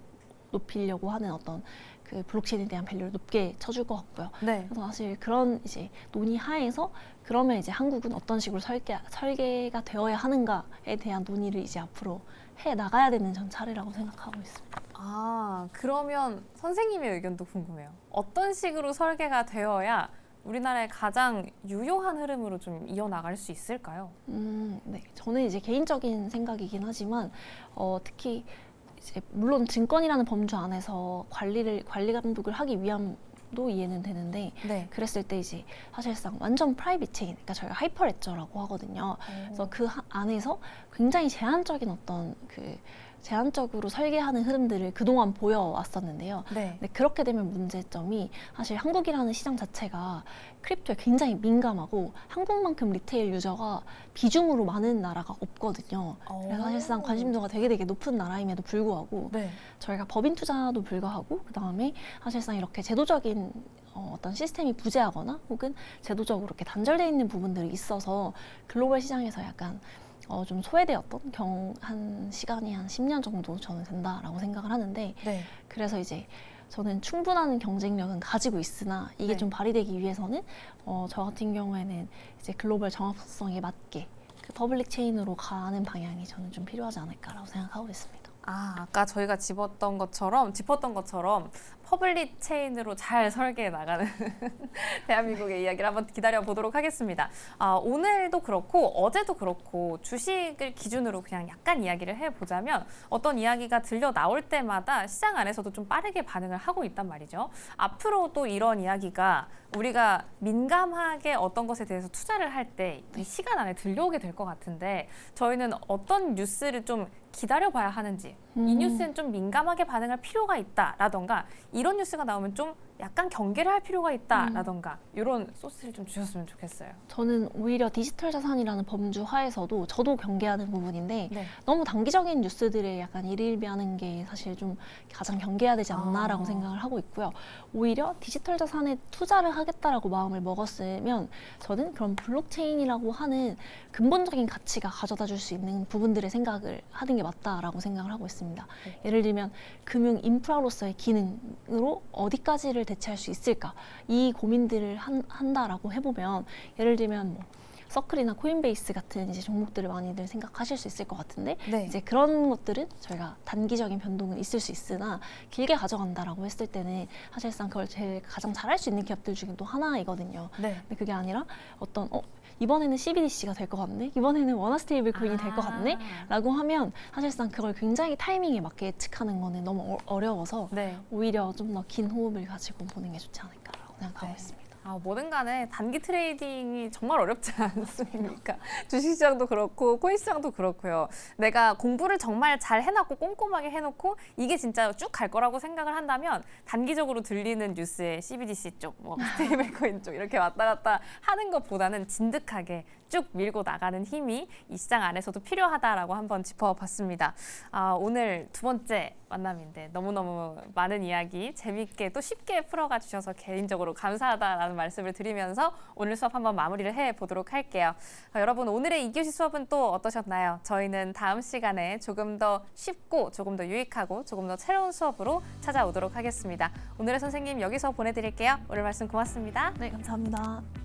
높이려고 하는 어떤 그 블록체인에 대한 밸류를 높게 쳐줄 것 같고요. 네. 그래서 사실 그런 이제 논의 하에서 그러면 이제 한국은 어떤 식으로 설계가 되어야 하는가에 대한 논의를 이제 앞으로 해 나가야 되는 전 차례라고 생각하고 있습니다. 그러면 선생님의 의견도 궁금해요. 어떤 식으로 설계가 되어야 우리나라의 가장 유효한 흐름으로 좀 이어나갈 수 있을까요? 네. 저는 이제 개인적인 생각이긴 하지만 특히 이제 물론 증권이라는 범주 안에서 관리 감독을 하기 위함도 이해는 되는데 네. 그랬을 때 이제 사실상 완전 프라이빗 체인, 그러니까 저희가 하이퍼 레저라고 하거든요. 그래서 그 안에서 굉장히 제한적인 어떤 제한적으로 설계하는 흐름들을 그동안 보여왔었는데요. 네. 근데 그렇게 되면 문제점이 사실 한국이라는 시장 자체가 크립토에 굉장히 민감하고 한국만큼 리테일 유저가 비중으로 많은 나라가 없거든요. 그래서 사실상 관심도가 되게 높은 나라임에도 불구하고 네. 저희가 법인 투자도 불가하고 그 다음에 사실상 이렇게 제도적인 어떤 시스템이 부재하거나 혹은 제도적으로 이렇게 단절되어 있는 부분들이 있어서 글로벌 시장에서 약간 좀 소외되었던 한 시간이 한 10년 정도 저는 된다라고 생각을 하는데 네. 그래서 이제 저는 충분한 경쟁력은 가지고 있으나 이게 네. 좀 발휘되기 위해서는 저 같은 경우에는 이제 글로벌 정합성에 맞게 그 퍼블릭 체인으로 가는 방향이 저는 좀 필요하지 않을까라고 생각하고 있습니다. 아까 저희가 짚었던 것처럼 퍼블릭 체인으로 잘 설계해 나가는 대한민국의 이야기를 한번 기다려 보도록 하겠습니다. 오늘도 그렇고 어제도 그렇고 주식을 기준으로 그냥 약간 이야기를 해보자면 어떤 이야기가 들려 나올 때마다 시장 안에서도 좀 빠르게 반응을 하고 있단 말이죠. 앞으로도 이런 이야기가 우리가 민감하게 어떤 것에 대해서 투자를 할 때 이 시간 안에 들려오게 될 것 같은데 저희는 어떤 뉴스를 좀 기다려봐야 하는지 이 뉴스는 좀 민감하게 반응할 필요가 있다라던가 이런 뉴스가 나오면 좀 약간 경계를 할 필요가 있다라던가 이런 소스를 좀 주셨으면 좋겠어요. 저는 오히려 디지털 자산이라는 범주 하에서도 저도 경계하는 부분인데 네. 너무 단기적인 뉴스들에 약간 일일비하는 게 사실 좀 가장 경계해야 되지 않나라고 생각을 하고 있고요. 오히려 디지털 자산에 투자를 하겠다라고 마음을 먹었으면 저는 그런 블록체인이라고 하는 근본적인 가치가 가져다 줄 수 있는 부분들의 생각을 하는 게 맞다라고 생각을 하고 있습니다. 네. 예를 들면 금융 인프라로서의 기능으로 어디까지를 대체할 수 있을까? 이 고민들을 한다라고 해보면 예를 들면 뭐 서클이나 코인베이스 같은 이제 종목들을 많이들 생각하실 수 있을 것 같은데 네. 이제 그런 것들은 저희가 단기적인 변동은 있을 수 있으나 길게 가져간다라고 했을 때는 사실상 그걸 제일 가장 잘할 수 있는 기업들 중에 또 하나이거든요. 네. 근데 그게 아니라 어떤 이번에는 CBDC가 될 것 같네, 이번에는 원화 스테이블 코인이 될 것 같네 라고 하면 사실상 그걸 굉장히 타이밍에 맞게 예측하는 거는 너무 어려워서 네. 오히려 좀 더 긴 호흡을 가지고 보는 게 좋지 않을까라고 생각하고 네. 있습니다. 뭐든 간에 단기 트레이딩이 정말 어렵지 않습니까? 주식시장도 그렇고 코인시장도 그렇고요. 내가 공부를 정말 잘 해놨고 꼼꼼하게 해놓고 이게 진짜 쭉 갈 거라고 생각을 한다면 단기적으로 들리는 뉴스에 CBDC 쪽, 뭐 스테이블코인 쪽 이렇게 왔다 갔다 하는 것보다는 진득하게 쭉 밀고 나가는 힘이 이 시장 안에서도 필요하다라고 한번 짚어봤습니다. 오늘 두 번째 만남인데 너무너무 많은 이야기 재밌게 또 쉽게 풀어가 주셔서 개인적으로 감사하다라는 말씀을 드리면서 오늘 수업 한번 마무리를 해보도록 할게요. 여러분 오늘의 2교시 수업은 또 어떠셨나요? 저희는 다음 시간에 조금 더 쉽고 조금 더 유익하고 조금 더 새로운 수업으로 찾아오도록 하겠습니다. 오늘의 선생님 여기서 보내드릴게요. 오늘 말씀 고맙습니다. 네, 감사합니다.